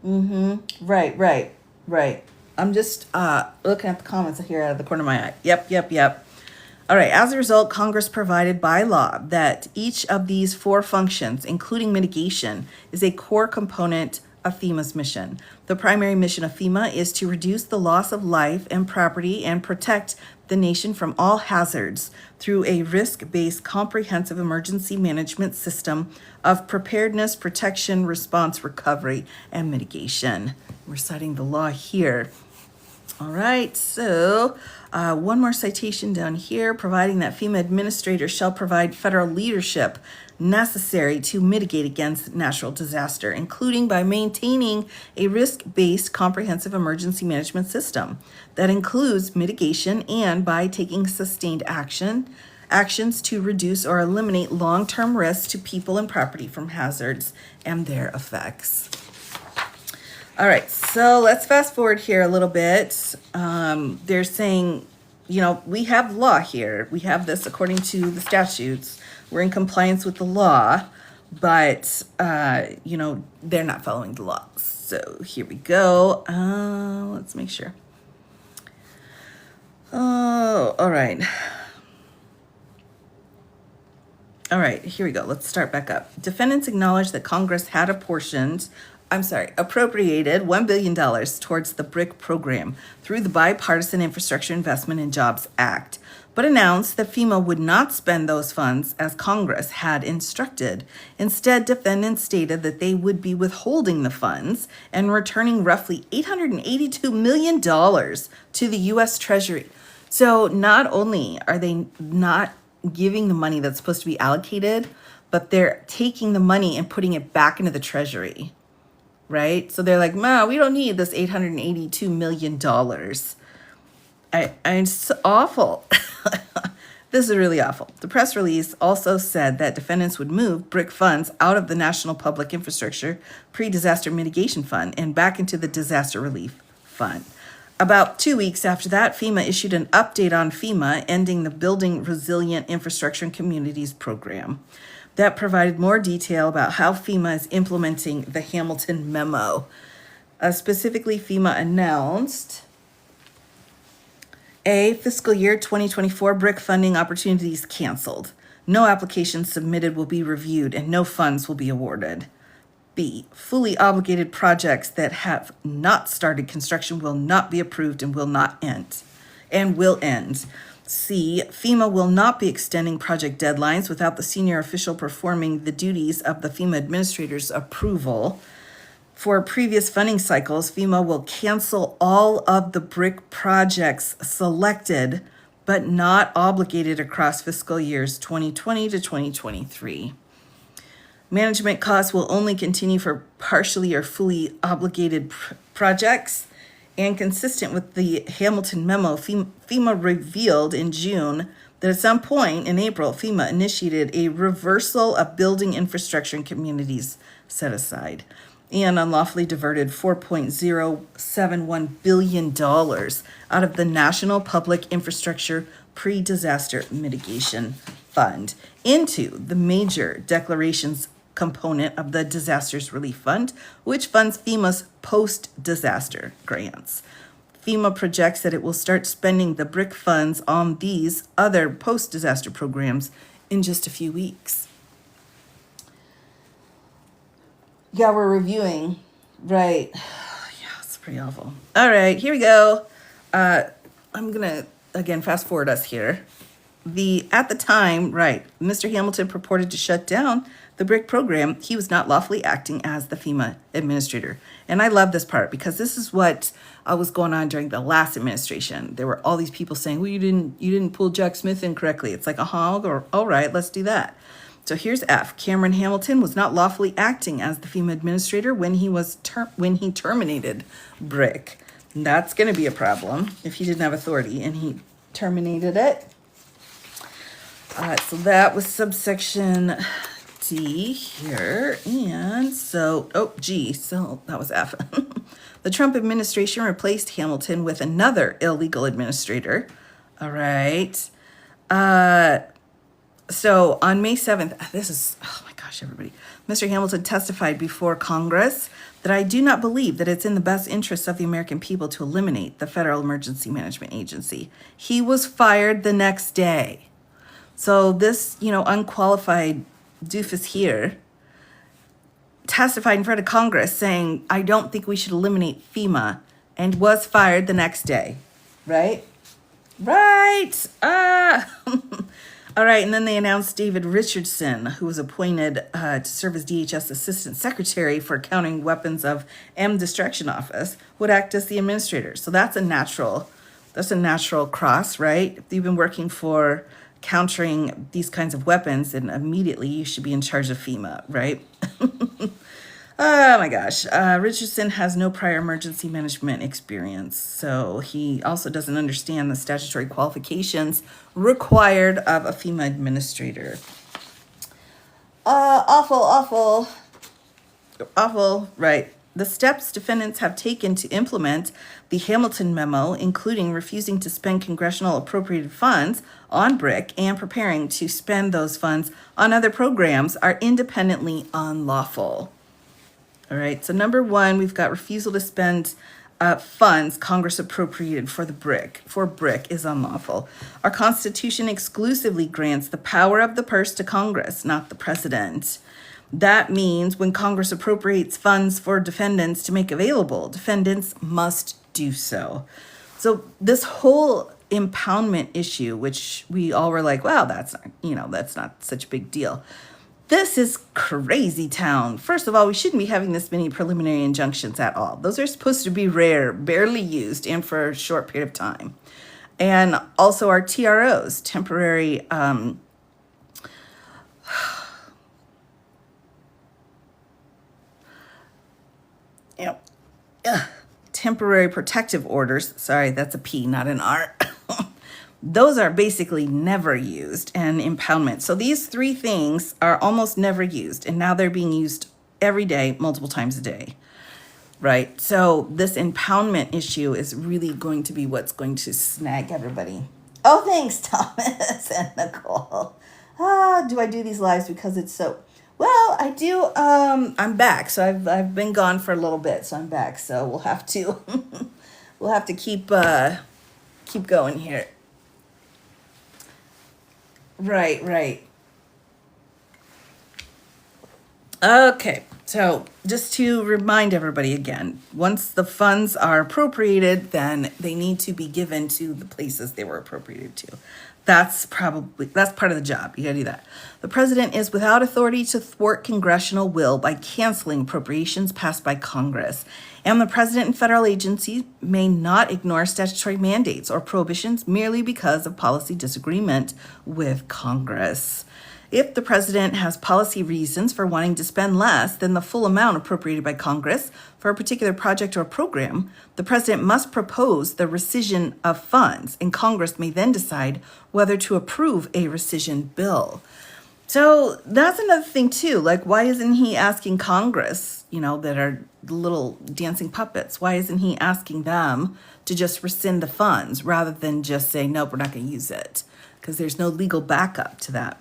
Right. I'm just looking at the comments here out of the corner of my eye. Yep. All right, as a result, Congress provided by law that each of these 4 functions, including mitigation, is a core component of FEMA's mission. The primary mission of FEMA is to reduce the loss of life and property and protect the nation from all hazards through a risk-based comprehensive emergency management system of preparedness, protection, response, recovery, and mitigation. We're citing the law here. All right, so one more citation down here, providing that FEMA administrators shall provide federal leadership necessary to mitigate against natural disaster, including by maintaining a risk-based comprehensive emergency management system that includes mitigation and by taking sustained actions to reduce or eliminate long-term risks to people and property from hazards and their effects. All right, so let's fast forward here a little bit. They're saying, you know, we have law here. We have this according to the statutes. We're in compliance with the law, but, you know, they're not following the law. So here we go. Let's make sure. Oh, all right. All right, here we go. Let's start back up. Defendants acknowledge that Congress had appropriated $1 billion towards the BRIC program through the Bipartisan Infrastructure Investment and Jobs Act, but announced that FEMA would not spend those funds as Congress had instructed. Instead, defendants stated that they would be withholding the funds and returning roughly $882 million to the U.S. Treasury. So not only are they not giving the money that's supposed to be allocated, but they're taking the money and putting it back into the Treasury. Right? So they're like, "Ma, we don't need this $882 million. It's awful." This is really awful. The press release also said that defendants would move BRIC funds out of the National Public Infrastructure Pre-Disaster Mitigation Fund and back into the Disaster Relief Fund. About 2 weeks after that, FEMA issued an update on FEMA ending the Building Resilient Infrastructure and Communities program that provided more detail about how FEMA is implementing the Hamilton memo. Specifically, FEMA announced A, fiscal year 2024 BRIC funding opportunities canceled. No applications submitted will be reviewed and no funds will be awarded. B, fully obligated projects that have not started construction will not be approved and will end. C, FEMA will not be extending project deadlines without the senior official performing the duties of the FEMA administrator's approval. For previous funding cycles, FEMA will cancel all of the BRIC projects selected but not obligated across fiscal years 2020 to 2023. Management costs will only continue for partially or fully obligated projects, and consistent with the Hamilton memo, FEMA revealed in June that at some point in April, FEMA initiated a reversal of building infrastructure and communities set aside and unlawfully diverted $4.071 billion out of the National Public Infrastructure Pre-Disaster Mitigation Fund into the major declarations component of the Disasters Relief Fund, which funds FEMA's post-disaster grants. FEMA projects that it will start spending the BRIC funds on these other post-disaster programs in just a few weeks. Yeah, we're reviewing, right? Yeah, it's pretty awful. All right, here we go. I'm gonna again fast forward us here. At the time, right, Mr. Hamilton purported to shut down the BRIC program. He was not lawfully acting as the FEMA administrator. And I love this part because this is what was going on during the last administration. There were all these people saying, well, you didn't pull Jack Smith in correctly. It's like, or all right, let's do that. So here's F. Cameron Hamilton was not lawfully acting as the FEMA administrator when he terminated BRIC. And that's going to be a problem if he didn't have authority and he terminated it. So that was subsection D here. And so, G, so that was F. The Trump administration replaced Hamilton with another illegal administrator. All right. So on May 7th, oh my gosh, everybody. Mr. Hamilton testified before Congress that I do not believe that it's in the best interests of the American people to eliminate the Federal Emergency Management Agency. He was fired the next day. So this, unqualified doofus here testified in front of Congress saying, I don't think we should eliminate FEMA, and was fired the next day, right? Right. All right, and then they announced David Richardson, who was appointed to serve as DHS Assistant Secretary for Accounting Weapons of M Destruction Office, would act as the administrator. So that's a natural cross, right? If you've been working for countering these kinds of weapons, and immediately you should be in charge of FEMA, right? Oh my gosh. Richardson has no prior emergency management experience, so he also doesn't understand the statutory qualifications required of a FEMA administrator. Awful, right? The steps defendants have taken to implement the Hamilton memo, including refusing to spend congressional appropriated funds on BRIC and preparing to spend those funds on other programs, are independently unlawful. All right, so number one, we've got refusal to spend funds Congress appropriated for BRIC is unlawful. Our Constitution exclusively grants the power of the purse to Congress, not the president. That means when Congress appropriates funds for defendants to make available, defendants must do so. So this whole impoundment issue, which we all were like, wow, that's not such a big deal. This is crazy town. First of all, we shouldn't be having this many preliminary injunctions at all. Those are supposed to be rare, barely used, and for a short period of time. And also our TROs, temporary temporary protective orders. Sorry, that's a P, not an R. Those are basically never used, and impoundment. So these three things are almost never used, and now they're being used every day, multiple times a day. right? So this impoundment issue is really going to be what's going to snag everybody. Oh, thanks, Thomas and Nicole. Do I do these lives because it's so... Well, I do. I'm back, so I've been gone for a little bit, so I'm back. So we'll have to we'll have to keep going here. Right. Okay, so just to remind everybody again, once the funds are appropriated, then they need to be given to the places they were appropriated to. That's part of the job. You gotta do that. The president is without authority to thwart congressional will by canceling appropriations passed by Congress. And the president and federal agencies may not ignore statutory mandates or prohibitions merely because of policy disagreement with Congress. If the president has policy reasons for wanting to spend less than the full amount appropriated by Congress for a particular project or program, the president must propose the rescission of funds, and Congress may then decide whether to approve a rescission bill. So that's another thing too. Like, why isn't he asking Congress, that are little dancing puppets? Why isn't he asking them to just rescind the funds rather than just say, nope, we're not going to use it? Because there's no legal backup to that.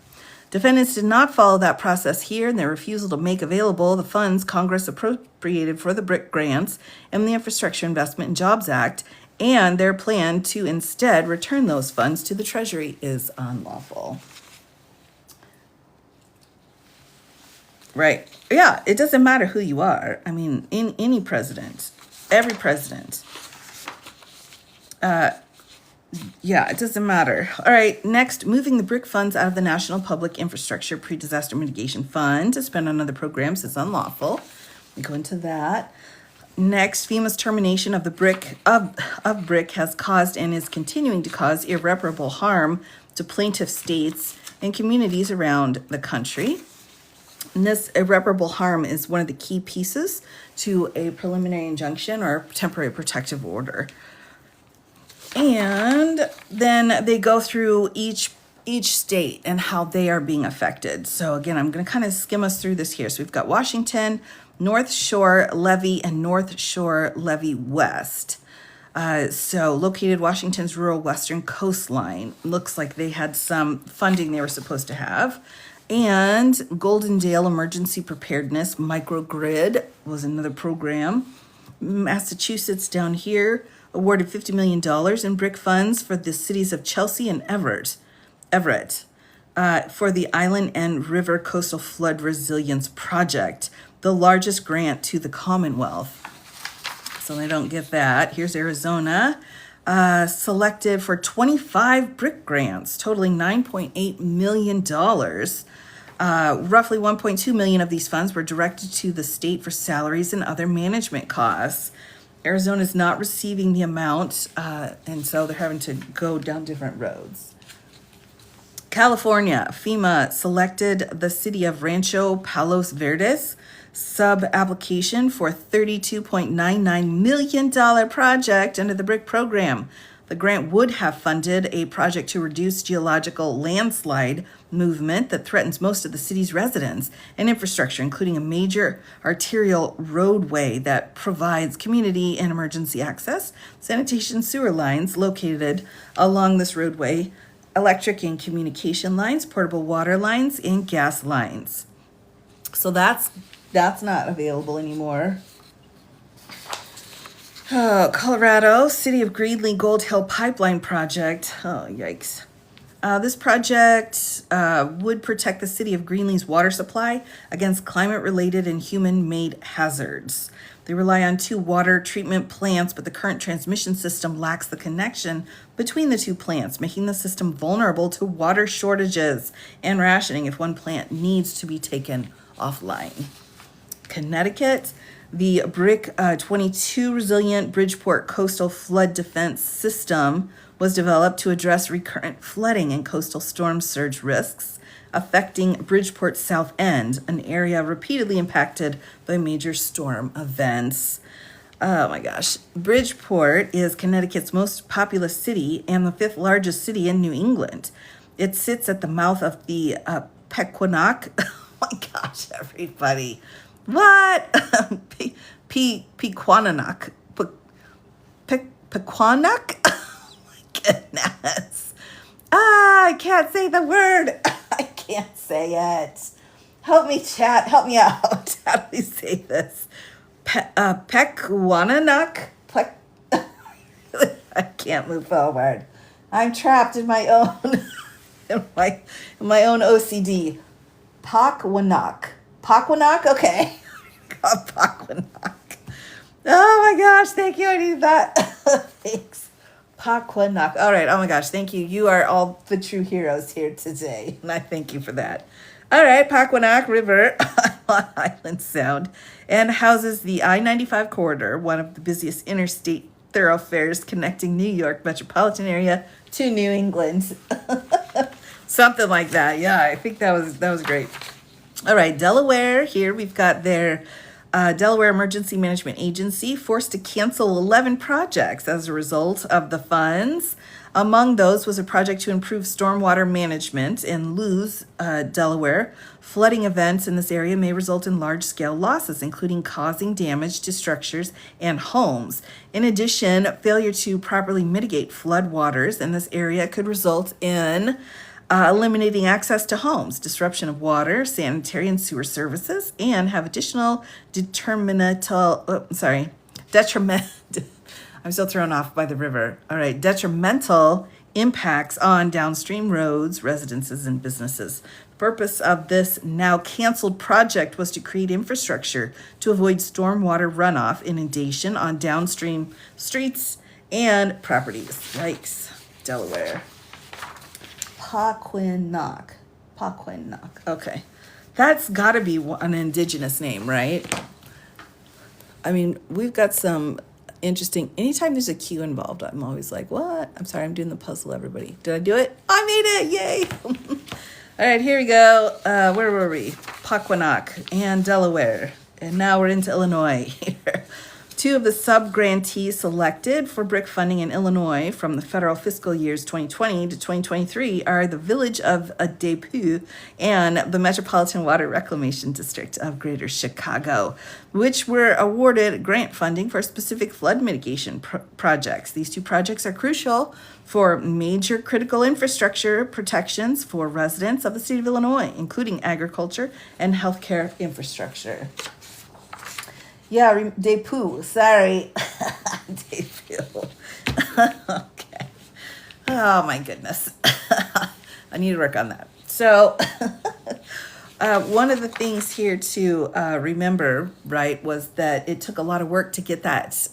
Defendants did not follow that process here in their refusal to make available the funds Congress appropriated for the BRIC grants and the Infrastructure Investment and Jobs Act, and their plan to instead return those funds to the Treasury is unlawful. Right. Yeah, it doesn't matter who you are. I mean, in any president, every president. Yeah, it doesn't matter. All right, next, moving the BRIC funds out of the National Public Infrastructure Pre-Disaster Mitigation Fund to spend on other programs is unlawful. We go into that. Next, FEMA's termination of the BRIC has caused and is continuing to cause irreparable harm to plaintiff states and communities around the country. And this irreparable harm is one of the key pieces to a preliminary injunction or temporary protective order. And then they go through each state and how they are being affected. So again, I'm going to kind of skim us through this here. So we've got Washington, North Shore Levee, and North Shore Levee West. So located Washington's rural western coastline. Looks like they had some funding they were supposed to have. And Goldendale Emergency Preparedness Microgrid was another program. Massachusetts down here awarded $50 million in BRIC funds for the cities of Chelsea and Everett for the Island and River Coastal Flood Resilience Project, the largest grant to the Commonwealth. So they don't get that. Here's Arizona, selected for 25 BRIC grants, totaling $9.8 million. Roughly 1.2 million of these funds were directed to the state for salaries and other management costs. Arizona is not receiving the amount, and so they're having to go down different roads. California, FEMA selected the city of Rancho Palos Verdes sub-application for $32.99 million project under the BRIC program. The grant would have funded a project to reduce geological landslide movement that threatens most of the city's residents and infrastructure, including a major arterial roadway that provides community and emergency access, sanitation sewer lines located along this roadway, electric and communication lines, portable water lines, and gas lines. So that's not available anymore. Oh, Colorado, City of Greeley Gold Hill Pipeline Project. Oh, yikes. This project would protect the city of Greeley's water supply against climate-related and human-made hazards. They rely on 2 water treatment plants, but the current transmission system lacks the connection between the 2 plants, making the system vulnerable to water shortages and rationing if one plant needs to be taken offline. Connecticut, the BRIC 22 Resilient Bridgeport Coastal Flood Defense System was developed to address recurrent flooding and coastal storm surge risks affecting Bridgeport's south end, an area repeatedly impacted by major storm events. Oh my gosh. Bridgeport is Connecticut's most populous city and the 5th largest city in New England. It sits at the mouth of the Pequannock. Oh my gosh, everybody. What? Pequannock. Pequannock? Oh my goodness. I can't say the word. I can't say it. Help me, chat. Help me out. How do we say this? Pequannock? I can't move forward. I'm trapped in my own in my own OCD. Pequannock. Pequannock? Okay. Pequannock. Oh my gosh, thank you. I need that. Thanks. Pequannock. All right. Oh my gosh, thank you. You are all the true heroes here today, and I thank you for that. All right, Pequannock River on Island Sound and houses the I-95 corridor, one of the busiest interstate thoroughfares connecting New York metropolitan area to New England. Something like that. Yeah, I think that was great. All right, Delaware. Here we've got their Delaware Emergency Management Agency forced to cancel 11 projects as a result of the funds. Among those was a project to improve stormwater management in Lewes, Delaware. Flooding events in this area may result in large-scale losses, including causing damage to structures and homes. In addition, failure to properly mitigate floodwaters in this area could result in eliminating access to homes, disruption of water, sanitary and sewer services, and have additional I'm still thrown off by the river. All right, detrimental impacts on downstream roads, residences, and businesses. The purpose of this now canceled project was to create infrastructure to avoid stormwater runoff, inundation on downstream streets and properties. Yikes, Delaware. Pequannock. Okay. That's got to be an indigenous name, right? I mean, we've got some interesting. Anytime there's a Q involved, I'm always like, what? I'm sorry, I'm doing the puzzle, everybody. Did I do it? I made it. Yay. All right, here we go. Where were we? Pequannock and Delaware. And now we're into Illinois here. Two of the sub-grantees selected for BRIC funding in Illinois from the federal fiscal years 2020 to 2023 are the Village of Des Peaux and the Metropolitan Water Reclamation District of Greater Chicago, which were awarded grant funding for specific flood mitigation projects. These two projects are crucial for major critical infrastructure protections for residents of the state of Illinois, including agriculture and healthcare infrastructure. Yeah, Des Peaux. Sorry. Des Peaux. Okay. Oh, my goodness. I need to work on that. So one of the things here to remember, right, was that it took a lot of work to get that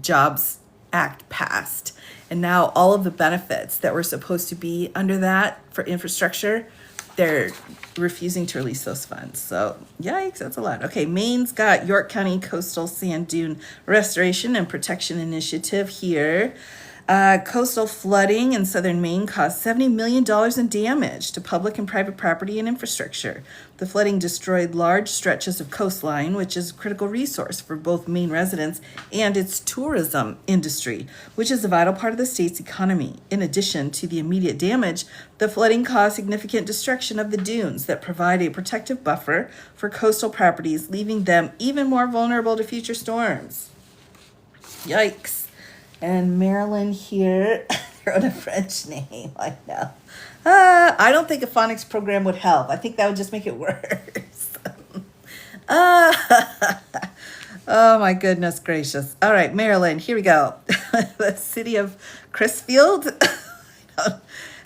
Jobs Act passed. And now all of the benefits that were supposed to be under that for infrastructure, they're refusing to release those funds. So yikes, that's a lot. Okay, Maine's got York County Coastal Sand Dune Restoration and Protection Initiative here. Coastal flooding in southern Maine caused $70 million in damage to public and private property and infrastructure. The flooding destroyed large stretches of coastline, which is a critical resource for both Maine residents and its tourism industry, which is a vital part of the state's economy. In addition to the immediate damage, the flooding caused significant destruction of the dunes that provide a protective buffer for coastal properties, leaving them even more vulnerable to future storms. Yikes. And Maryland here wrote a French name. I know. I don't think a phonics program would help. I think that would just make it worse. Oh my goodness gracious. All right, Maryland, here we go. The city of Crisfield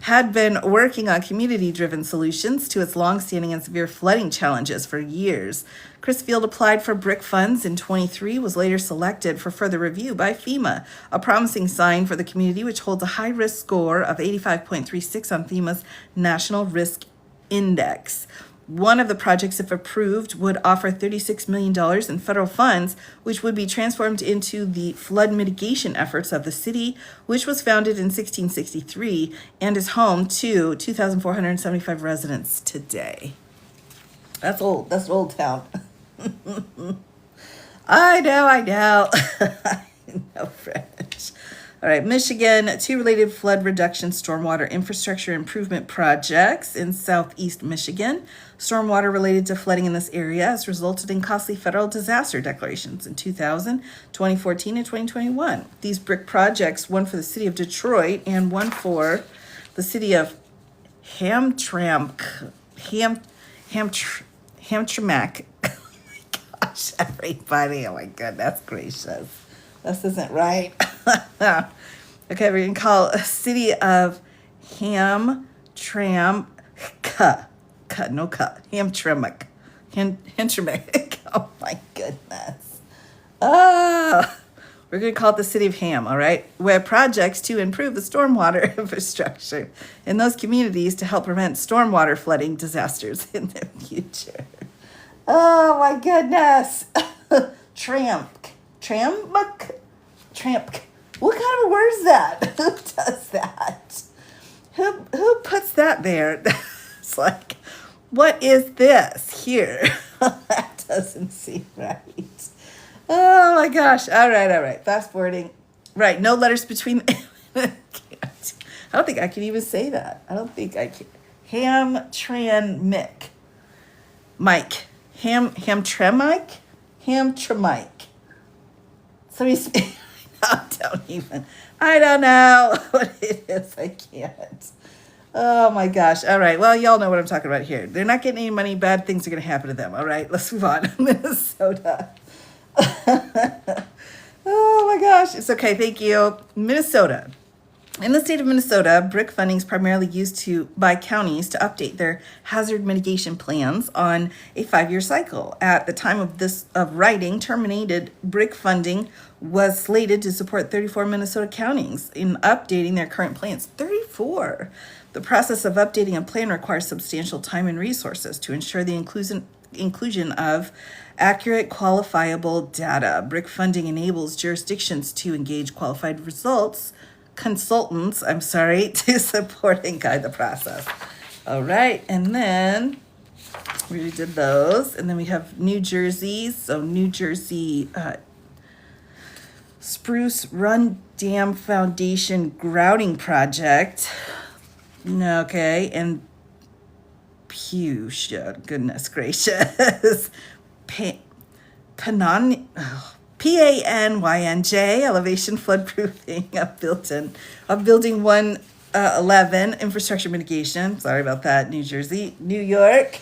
had been working on community-driven solutions to its long-standing and severe flooding challenges for years. Crisfield applied for BRIC funds in 23, was later selected for further review by FEMA, a promising sign for the community, which holds a high-risk score of 85.36 on FEMA's National Risk Index. One of the projects, if approved, would offer $36 million in federal funds, which would be transformed into the flood mitigation efforts of the city, which was founded in 1663 and is home to 2,475 residents today. That's old. That's an old town. I know. I know French. All right, Michigan, 2 related flood reduction stormwater infrastructure improvement projects in southeast Michigan. Stormwater related to flooding in this area has resulted in costly federal disaster declarations in 2000, 2014, and 2021. These brick projects, one for the city of Detroit and one for the city of Hamtramck, Hamtramck. Oh my gosh, everybody, oh my goodness gracious. This isn't right. Okay, we're going to call a city of Hamtramck. Hamtramck. Hamtramck. Oh my goodness. Oh, we're going to call it the city of Ham, all right? Where projects to improve the stormwater infrastructure in those communities to help prevent stormwater flooding disasters in the future. Oh my goodness. Tramp. What kind of word is that? Who does that? Who puts that there? It's like, what is this here? That doesn't seem right. Oh my gosh. All right. Fast forwarding. Right. No letters between. I don't think I can even say that. I don't think I can. Hamtramck. Mike. Hamtramck. Somebody I don't know what it is. I can't. Oh my gosh. All right. Well, y'all know what I'm talking about here. They're not getting any money. Bad things are going to happen to them. All right. Let's move on. Minnesota. Oh my gosh. It's okay. Thank you. Minnesota. In the state of Minnesota, brick funding is primarily used by counties to update their hazard mitigation plans on a 5-year cycle. At the time of writing, terminated brick funding was slated to support 34 Minnesota counties in updating their current plans. 34. The process of updating a plan requires substantial time and resources to ensure the inclusion of accurate, qualifiable data. Brick funding enables jurisdictions to engage qualified consultants, to support and guide the process. All right, and then we already did those, and then we have New Jersey. So New Jersey Spruce Run Dam Foundation grouting project. Okay, and goodness gracious. Panynj elevation floodproofing of building 111 infrastructure mitigation. Sorry about that, New Jersey. New York.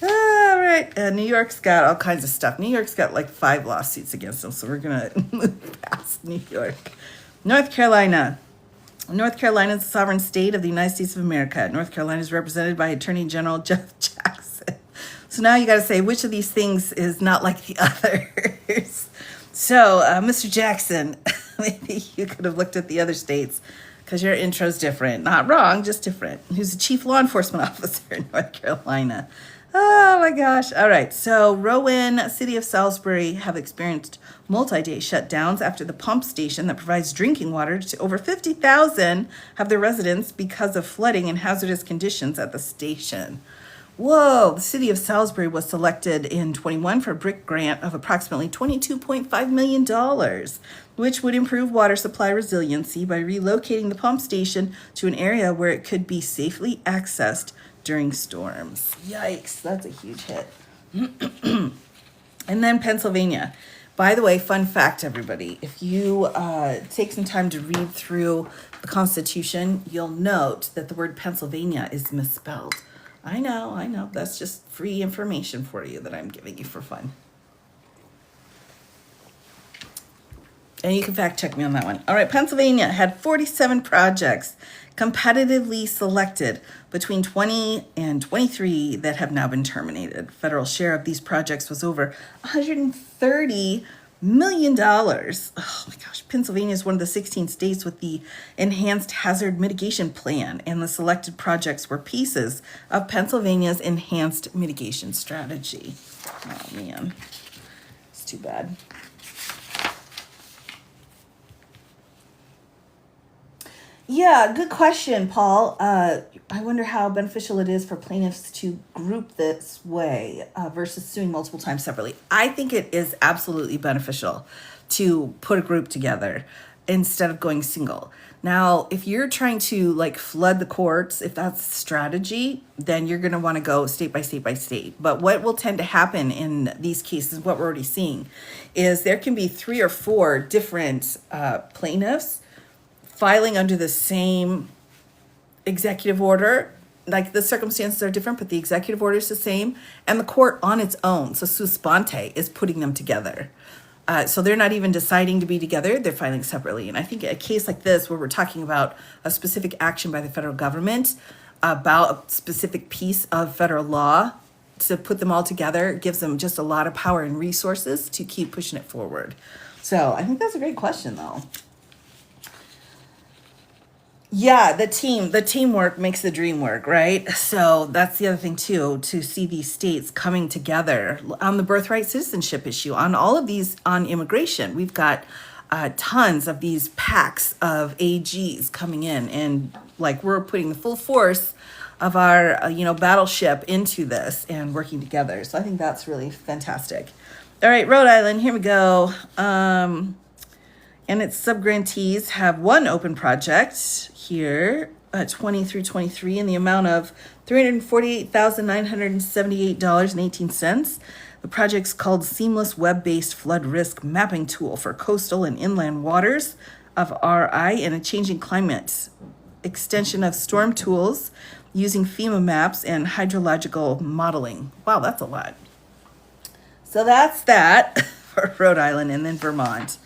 All right. New York's got all kinds of stuff. New York's got like 5 lawsuits against them, so we're going to move past New York. North Carolina. North Carolina is a sovereign state of the United States of America. North Carolina is represented by Attorney General Jeff Jackson. So now you got to say which of these things is not like the others. So, Mr. Jackson, maybe you could have looked at the other states because your intro's different. Not wrong, just different. Who's the chief law enforcement officer in North Carolina? Oh my gosh. All right. So Rowan, City of Salisbury have experienced multi-day shutdowns after the pump station that provides drinking water to over 50,000 have their residents because of flooding and hazardous conditions at the station. Whoa, the City of Salisbury was selected in 21 for a brick grant of approximately $22.5 million, which would improve water supply resiliency by relocating the pump station to an area where it could be safely accessed during storms. Yikes, that's a huge hit. And then Pennsylvania. By the way, fun fact, everybody, if you take some time to read through the Constitution, you'll note that the word Pennsylvania is misspelled. I know. That's just free information for you that I'm giving you for fun. And you can fact check me on that one. All right, Pennsylvania had 47 projects competitively selected between 20 and 23 that have now been terminated. Federal share of these projects was over $130 million. Oh my gosh. Pennsylvania is one of the 16 states with the Enhanced Hazard Mitigation Plan, and the selected projects were pieces of Pennsylvania's Enhanced Mitigation Strategy. Oh man, it's too Yeah, good question, Paul. I wonder how beneficial it is for plaintiffs to group this way versus suing multiple times separately. I think it is absolutely beneficial to put a group together instead of going single. Now, if you're trying to like flood the courts, if that's a strategy, then you're going to want to go state by state by state. But what will tend to happen in these cases, what we're already seeing, is there can be 3 or 4 different plaintiffs filing under the same executive order. Like the circumstances are different, but the executive order is the same, and the court on its own, so sua sponte, is putting them together. So they're not even deciding to be together, they're filing separately. And I think a case like this, where we're talking about a specific action by the federal government about a specific piece of federal law, to put them all together gives them just a lot of power and resources to keep pushing it forward. So I think that's a great question, though. Yeah, the teamwork makes the dream work, right? So that's the other thing too, to see these states coming together on the birthright citizenship issue, on all of these, on immigration. We've got tons of these packs of AGs coming in, and like we're putting the full force of our battleship into this and working together. So I think that's really fantastic. All right, Rhode Island, here we go. And its subgrantees have one open project here, 20 through 23, in the amount of $348,978.18. The project's called Seamless Web-Based Flood Risk Mapping Tool for Coastal and Inland Waters of RI in a Changing Climate. Extension of storm tools using FEMA maps and hydrological modeling. Wow, that's a lot. So that's that for Rhode Island, and then Vermont.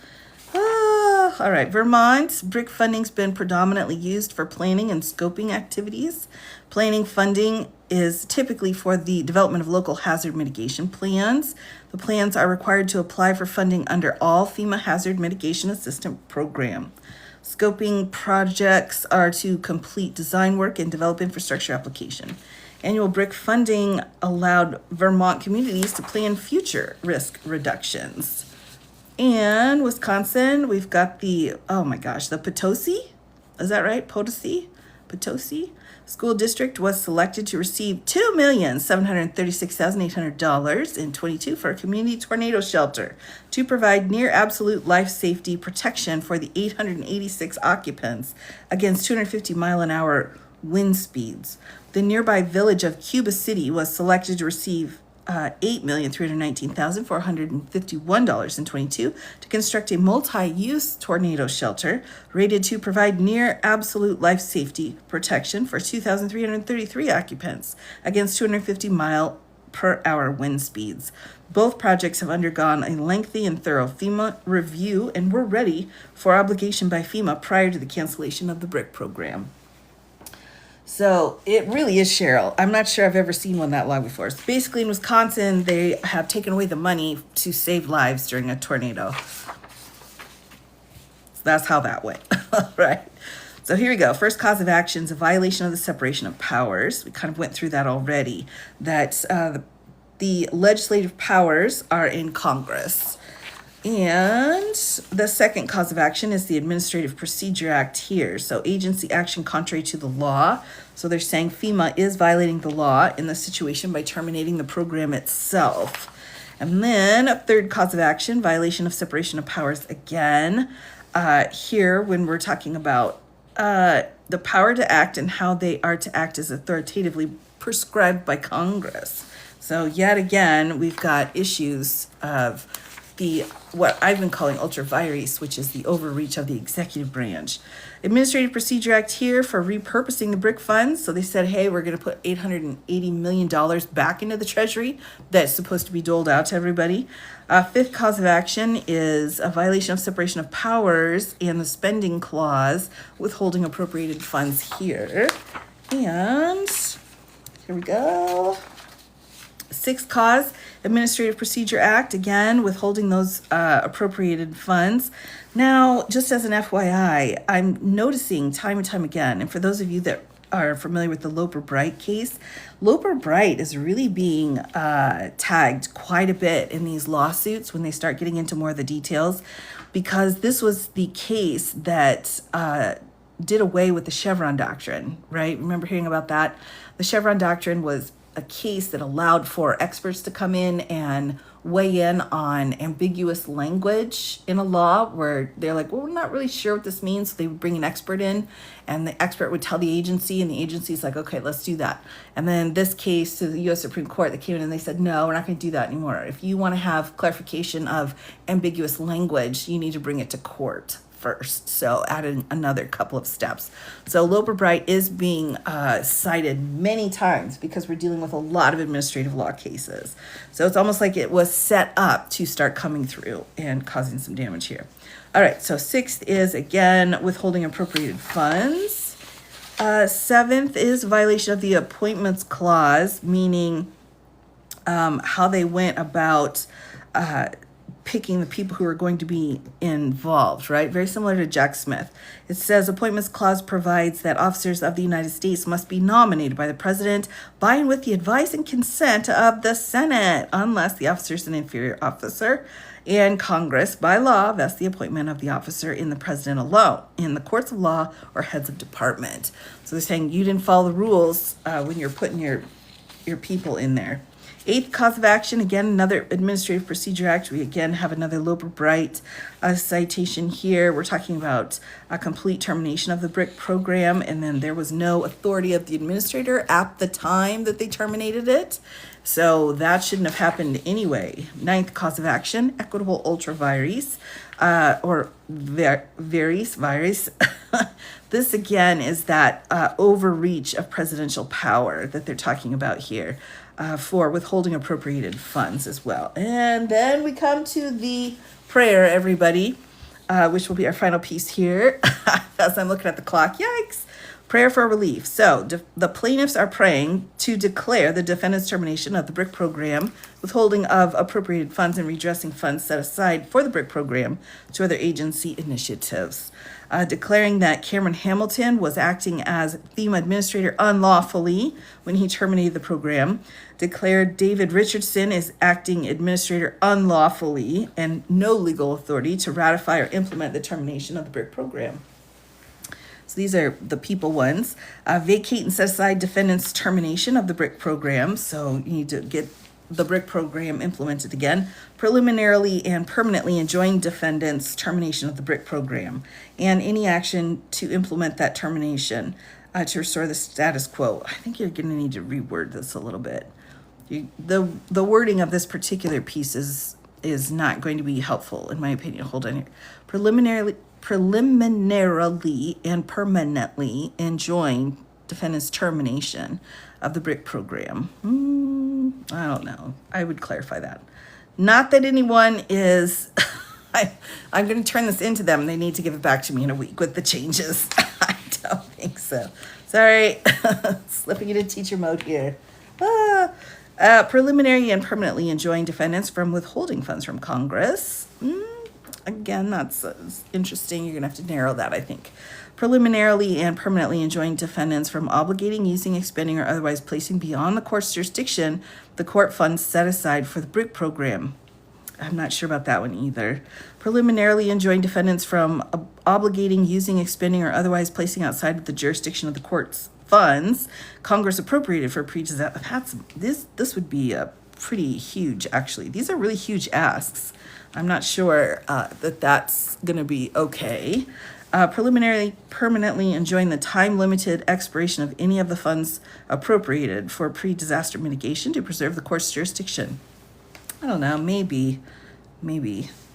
All right, Vermont, BRIC funding's been predominantly used for planning and scoping activities. Planning funding is typically for the development of local hazard mitigation plans. The plans are required to apply for funding under all FEMA Hazard Mitigation Assistance Program. Scoping projects are to complete design work and develop infrastructure application. Annual BRIC funding allowed Vermont communities to plan future risk reductions. And Wisconsin, we've got the Potosi, is that right? Potosi School District was selected to receive $2,736,800 in 22 for a community tornado shelter to provide near absolute life safety protection for the 886 occupants against 250-mile-an-hour wind speeds. The nearby village of Cuba City was selected to receive $8,319,451.22 to construct a multi-use tornado shelter rated to provide near absolute life safety protection for 2,333 occupants against 250-mile-per-hour wind speeds. Both projects have undergone a lengthy and thorough FEMA review and were ready for obligation by FEMA prior to the cancellation of the BRIC program. So it really is, Cheryl. I'm not sure I've ever seen one that long before. So basically in Wisconsin, they have taken away the money to save lives during a tornado. So that's how that went. All right. So here we go. First cause of action is a violation of the separation of powers. We kind of went through that already, that the legislative powers are in Congress. And the second cause of action is the Administrative Procedure Act here. So agency action contrary to the law. So they're saying FEMA is violating the law in this situation by terminating the program itself. And then a third cause of action, violation of separation of powers again. Here, when we're talking about the power to act and how they are to act is authoritatively prescribed by Congress. So yet again, we've got issues of what I've been calling ultra vires, which is the overreach of the executive branch. Administrative Procedure Act here for repurposing the BRIC funds. So they said, hey, we're going to put $880 million back into the Treasury that's supposed to be doled out to everybody. Fifth cause of action is a violation of separation of powers and the spending clause, withholding appropriated funds here. And here we go. Sixth cause, Administrative Procedure Act, again, withholding those appropriated funds. Now, just as an FYI, I'm noticing time and time again, and for those of you that are familiar with the Loper-Bright case, Loper-Bright is really being tagged quite a bit in these lawsuits when they start getting into more of the details, because this was the case that did away with the Chevron doctrine, right? Remember hearing about that? The Chevron doctrine was a case that allowed for experts to come in and weigh in on ambiguous language in a law where they're like, well, we're not really sure what this means. So they would bring an expert in, and the expert would tell the agency, and the agency's like, okay, let's do that. And then this case to the U.S. Supreme Court, they came in and they said, no, we're not going to do that anymore. If you want to have clarification of ambiguous language, you need to bring it to court first. So adding another couple of steps. So Loper Bright is being cited many times because we're dealing with a lot of administrative law cases. So it's almost like it was set up to start coming through and causing some damage here. All right, so 6th is, again, withholding appropriated funds. 7th is violation of the appointments clause, meaning how they went about picking the people who are going to be involved, right? Very similar to Jack Smith. It says appointments clause provides that officers of the United States must be nominated by the president by and with the advice and consent of the Senate, unless the officer is an inferior officer, and Congress by law vests the appointment of the officer in the president alone, in the courts of law or heads of department. So they're saying you didn't follow the rules when you're putting your people in there. 8th cause of action, again, another Administrative Procedure Act. We again have another Loper Bright citation here. We're talking about a complete termination of the BRIC program, and then there was no authority of the administrator at the time that they terminated it. So that shouldn't have happened anyway. 9th cause of action, equitable ultra vires, or virus. This again is that overreach of presidential power that they're talking about here. For withholding appropriated funds as well. And then we come to the prayer, everybody, which will be our final piece here. As I'm looking at the clock, yikes. Prayer for relief. So the plaintiffs are praying to declare the defendant's termination of the BRIC program, withholding of appropriated funds, and redressing funds set aside for the BRIC program to other agency initiatives. Declaring that Cameron Hamilton was acting as FEMA administrator unlawfully when he terminated the program. Declared David Richardson is acting administrator unlawfully and no legal authority to ratify or implement the termination of the BRIC program. So these are the people ones. Vacate and set aside defendant's termination of the BRIC program. So you need to get the BRIC program implemented again. Preliminarily and permanently enjoin defendant's termination of the BRIC program and any action to implement that termination to restore the status quo. I think you're going to need to reword this a little bit. The wording of this particular piece is not going to be helpful, in my opinion. Hold on here. Preliminarily and permanently enjoin defendant's termination of the BRIC program. I don't know. I would clarify that. Not that anyone is... I'm going to turn this into them, and they need to give it back to me in a week with the changes. I don't think so. Sorry. Slipping into teacher mode here. Preliminary and permanently enjoin defendants from withholding funds from Congress. Again, that's interesting. You're going to have to narrow that, I think. Preliminarily and permanently enjoin defendants from obligating, using, expending, or otherwise placing beyond the court's jurisdiction the court funds set aside for the BRIC program. I'm not sure about that one either. Preliminarily enjoin defendants from obligating, using, expending, or otherwise placing outside of the jurisdiction of the court's funds Congress appropriated for pre-disaster. This would be a pretty huge, actually. These are really huge asks. I'm not sure that that's going to be okay. Preliminarily, permanently enjoin the time-limited expiration of any of the funds appropriated for pre-disaster mitigation to preserve the court's jurisdiction. I don't know, maybe.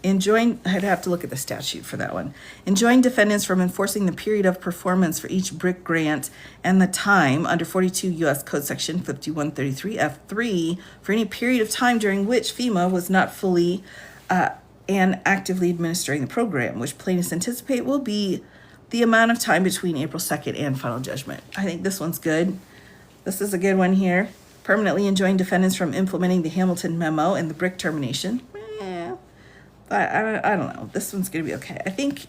Enjoin, I'd have to look at the statute for that one. Enjoin defendants from enforcing the period of performance for each BRIC grant and the time under 42 U.S. Code Section 5133 F3 for any period of time during which FEMA was not fully and actively administering the program, which plaintiffs anticipate will be the amount of time between April 2nd and final judgment. I think this one's good. This is a good one here. Permanently enjoin defendants from implementing the Hamilton memo and the BRIC termination. I don't know. This one's going to be okay. I think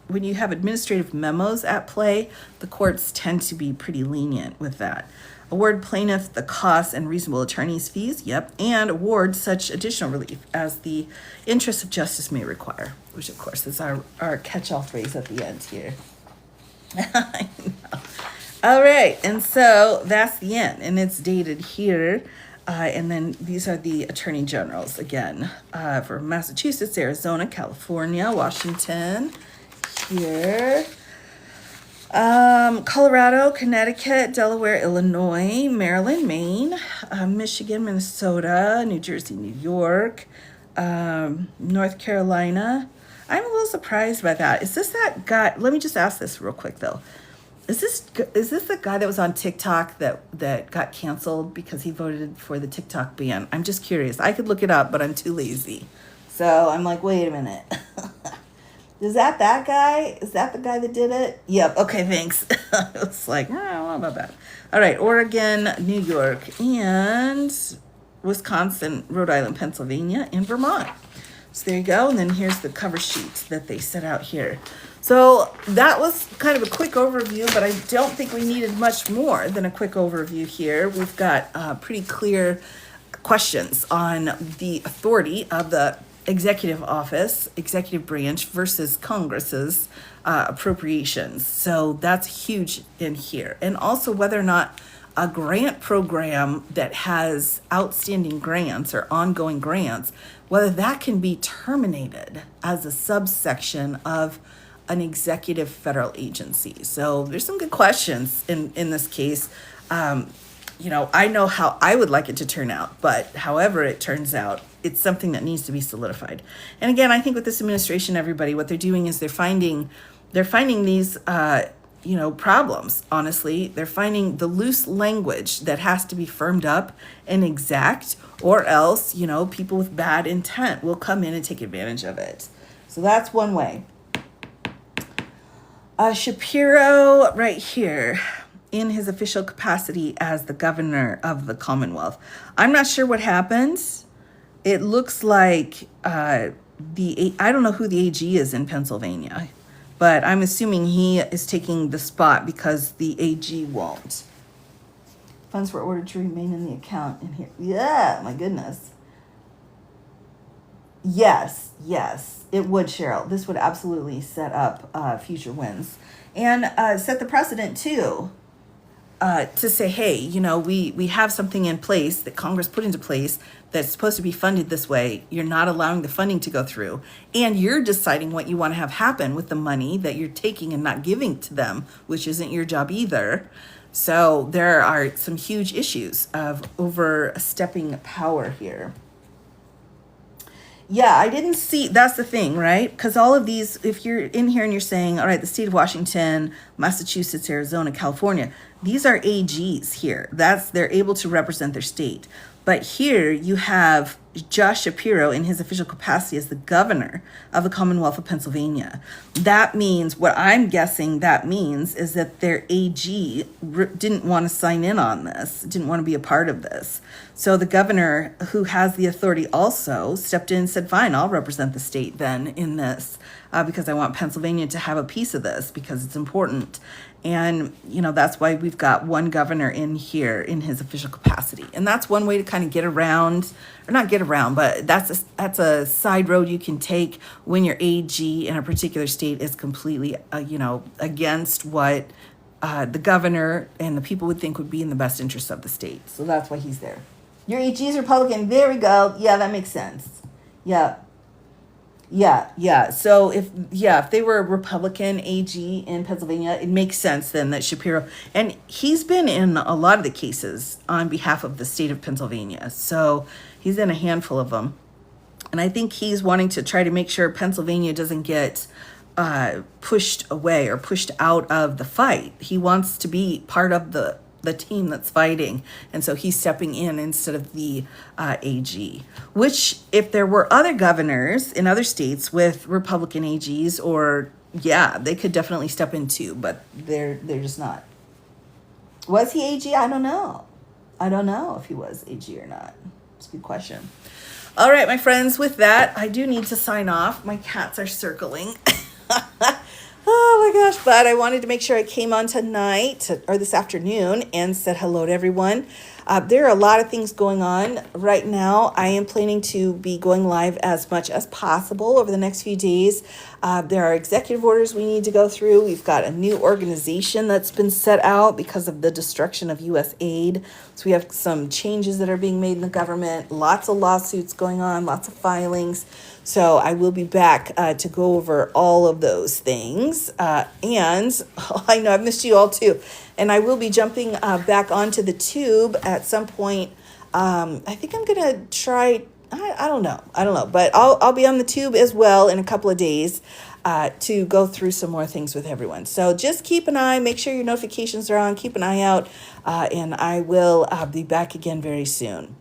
when you have administrative memos at play, the courts tend to be pretty lenient with that. Award plaintiff the costs and reasonable attorney's fees, and award such additional relief as the interest of justice may require, which of course is our catch-all phrase at the end here. I know. All right, and so that's the end, and it's dated here. And then these are the attorney generals again for Massachusetts, Arizona, California, Washington, here, Colorado, Connecticut, Delaware, Illinois, Maryland, Maine, Michigan, Minnesota, New Jersey, New York, North Carolina. I'm a little surprised by that. Is this that guy? Let me just ask this real quick though. Is this the guy that was on TikTok that got canceled because he voted for the TikTok ban? I'm just curious. I could look it up, but I'm too lazy. So I'm like, wait a minute. Is that guy? Is that the guy that did it? Yep. Okay, thanks. It's like, I don't know about that. All right, Oregon, New York, and Wisconsin, Rhode Island, Pennsylvania, and Vermont. So there you go. And then here's the cover sheet that they set out here. So that was kind of a quick overview, but I don't think we needed much more than a quick overview here. We've got pretty clear questions on the authority of the executive office, executive branch versus Congress's appropriations. So that's huge in here. And also whether or not a grant program that has outstanding grants or ongoing grants, whether that can be terminated as a subsection of an executive federal agency. So there's some good questions in this case. I know how I would like it to turn out, but however it turns out, it's something that needs to be solidified. And again, I think with this administration, everybody, what they're doing is they're finding these problems. Honestly, they're finding the loose language that has to be firmed up and exact, or else people with bad intent will come in and take advantage of it. So that's one way. Shapiro right here in his official capacity as the governor of the Commonwealth. I'm not sure what happens. It looks like I don't know who the AG is in Pennsylvania, but I'm assuming he is taking the spot because the AG won't. Funds were ordered to remain in the account in here. Yeah, my goodness. Yes, it would, Cheryl. This would absolutely set up future wins and set the precedent too. To say, hey, we have something in place that Congress put into place that's supposed to be funded this way. You're not allowing the funding to go through, and you're deciding what you want to have happen with the money that you're taking and not giving to them, which isn't your job either. So there are some huge issues of overstepping power here. Yeah, I didn't see, that's the thing, right? Because all of these, if you're in here and you're saying, all right, the state of Washington, Massachusetts, Arizona, California, these are AGs here. They're able to represent their state. But here you have Josh Shapiro in his official capacity as the governor of the Commonwealth of Pennsylvania. That means, what I'm guessing that means is that their AG didn't want to sign in on this, didn't want to be a part of this. So the governor, who has the authority also, stepped in and said, fine, I'll represent the state then in this because I want Pennsylvania to have a piece of this because it's important. And, that's why we've got one governor in here in his official capacity. And that's one way to kind of get around, or not get around, but that's a side road you can take when your AG in a particular state is completely, against what the governor and the people would think would be in the best interest of the state. So that's why he's there. Your AG is Republican. There we go. Yeah, that makes sense. Yeah. So if they were a Republican AG in Pennsylvania, it makes sense then that Shapiro, and he's been in a lot of the cases on behalf of the state of Pennsylvania. So he's in a handful of them. And I think he's wanting to try to make sure Pennsylvania doesn't get pushed away or pushed out of the fight. He wants to be part of the team that's fighting. And so he's stepping in instead of the AG, which if there were other governors in other states with Republican AGs, they could definitely step in too, but they're just not. Was he AG? I don't know if he was AG or not. It's a good question. All right, my friends, with that, I do need to sign off. My cats are circling. Oh my gosh, but I wanted to make sure I came on tonight or this afternoon and said hello to everyone. There are a lot of things going on right now. I am planning to be going live as much as possible over the next few days. There are executive orders we need to go through. We've got a new organization that's been set out because of the destruction of U.S. aid. So we have some changes that are being made in the government, lots of lawsuits going on, lots of filings. So I will be back to go over all of those things. And I know I've missed you all too. And I will be jumping back onto the tube at some point. I think I'm going to try, I don't know, but I'll be on the tube as well in a couple of days to go through some more things with everyone. So just keep an eye, make sure your notifications are on, keep an eye out, and I will be back again very soon.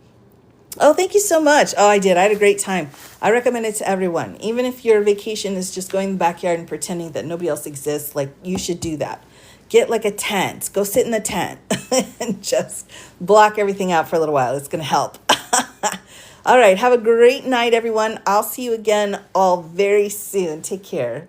Oh, thank you so much. Oh, I did. I had a great time. I recommend it to everyone. Even if your vacation is just going in the backyard and pretending that nobody else exists, like you should do that. Get like a tent. Go sit in the tent and just block everything out for a little while. It's going to help. All right. Have a great night, everyone. I'll see you again all very soon. Take care.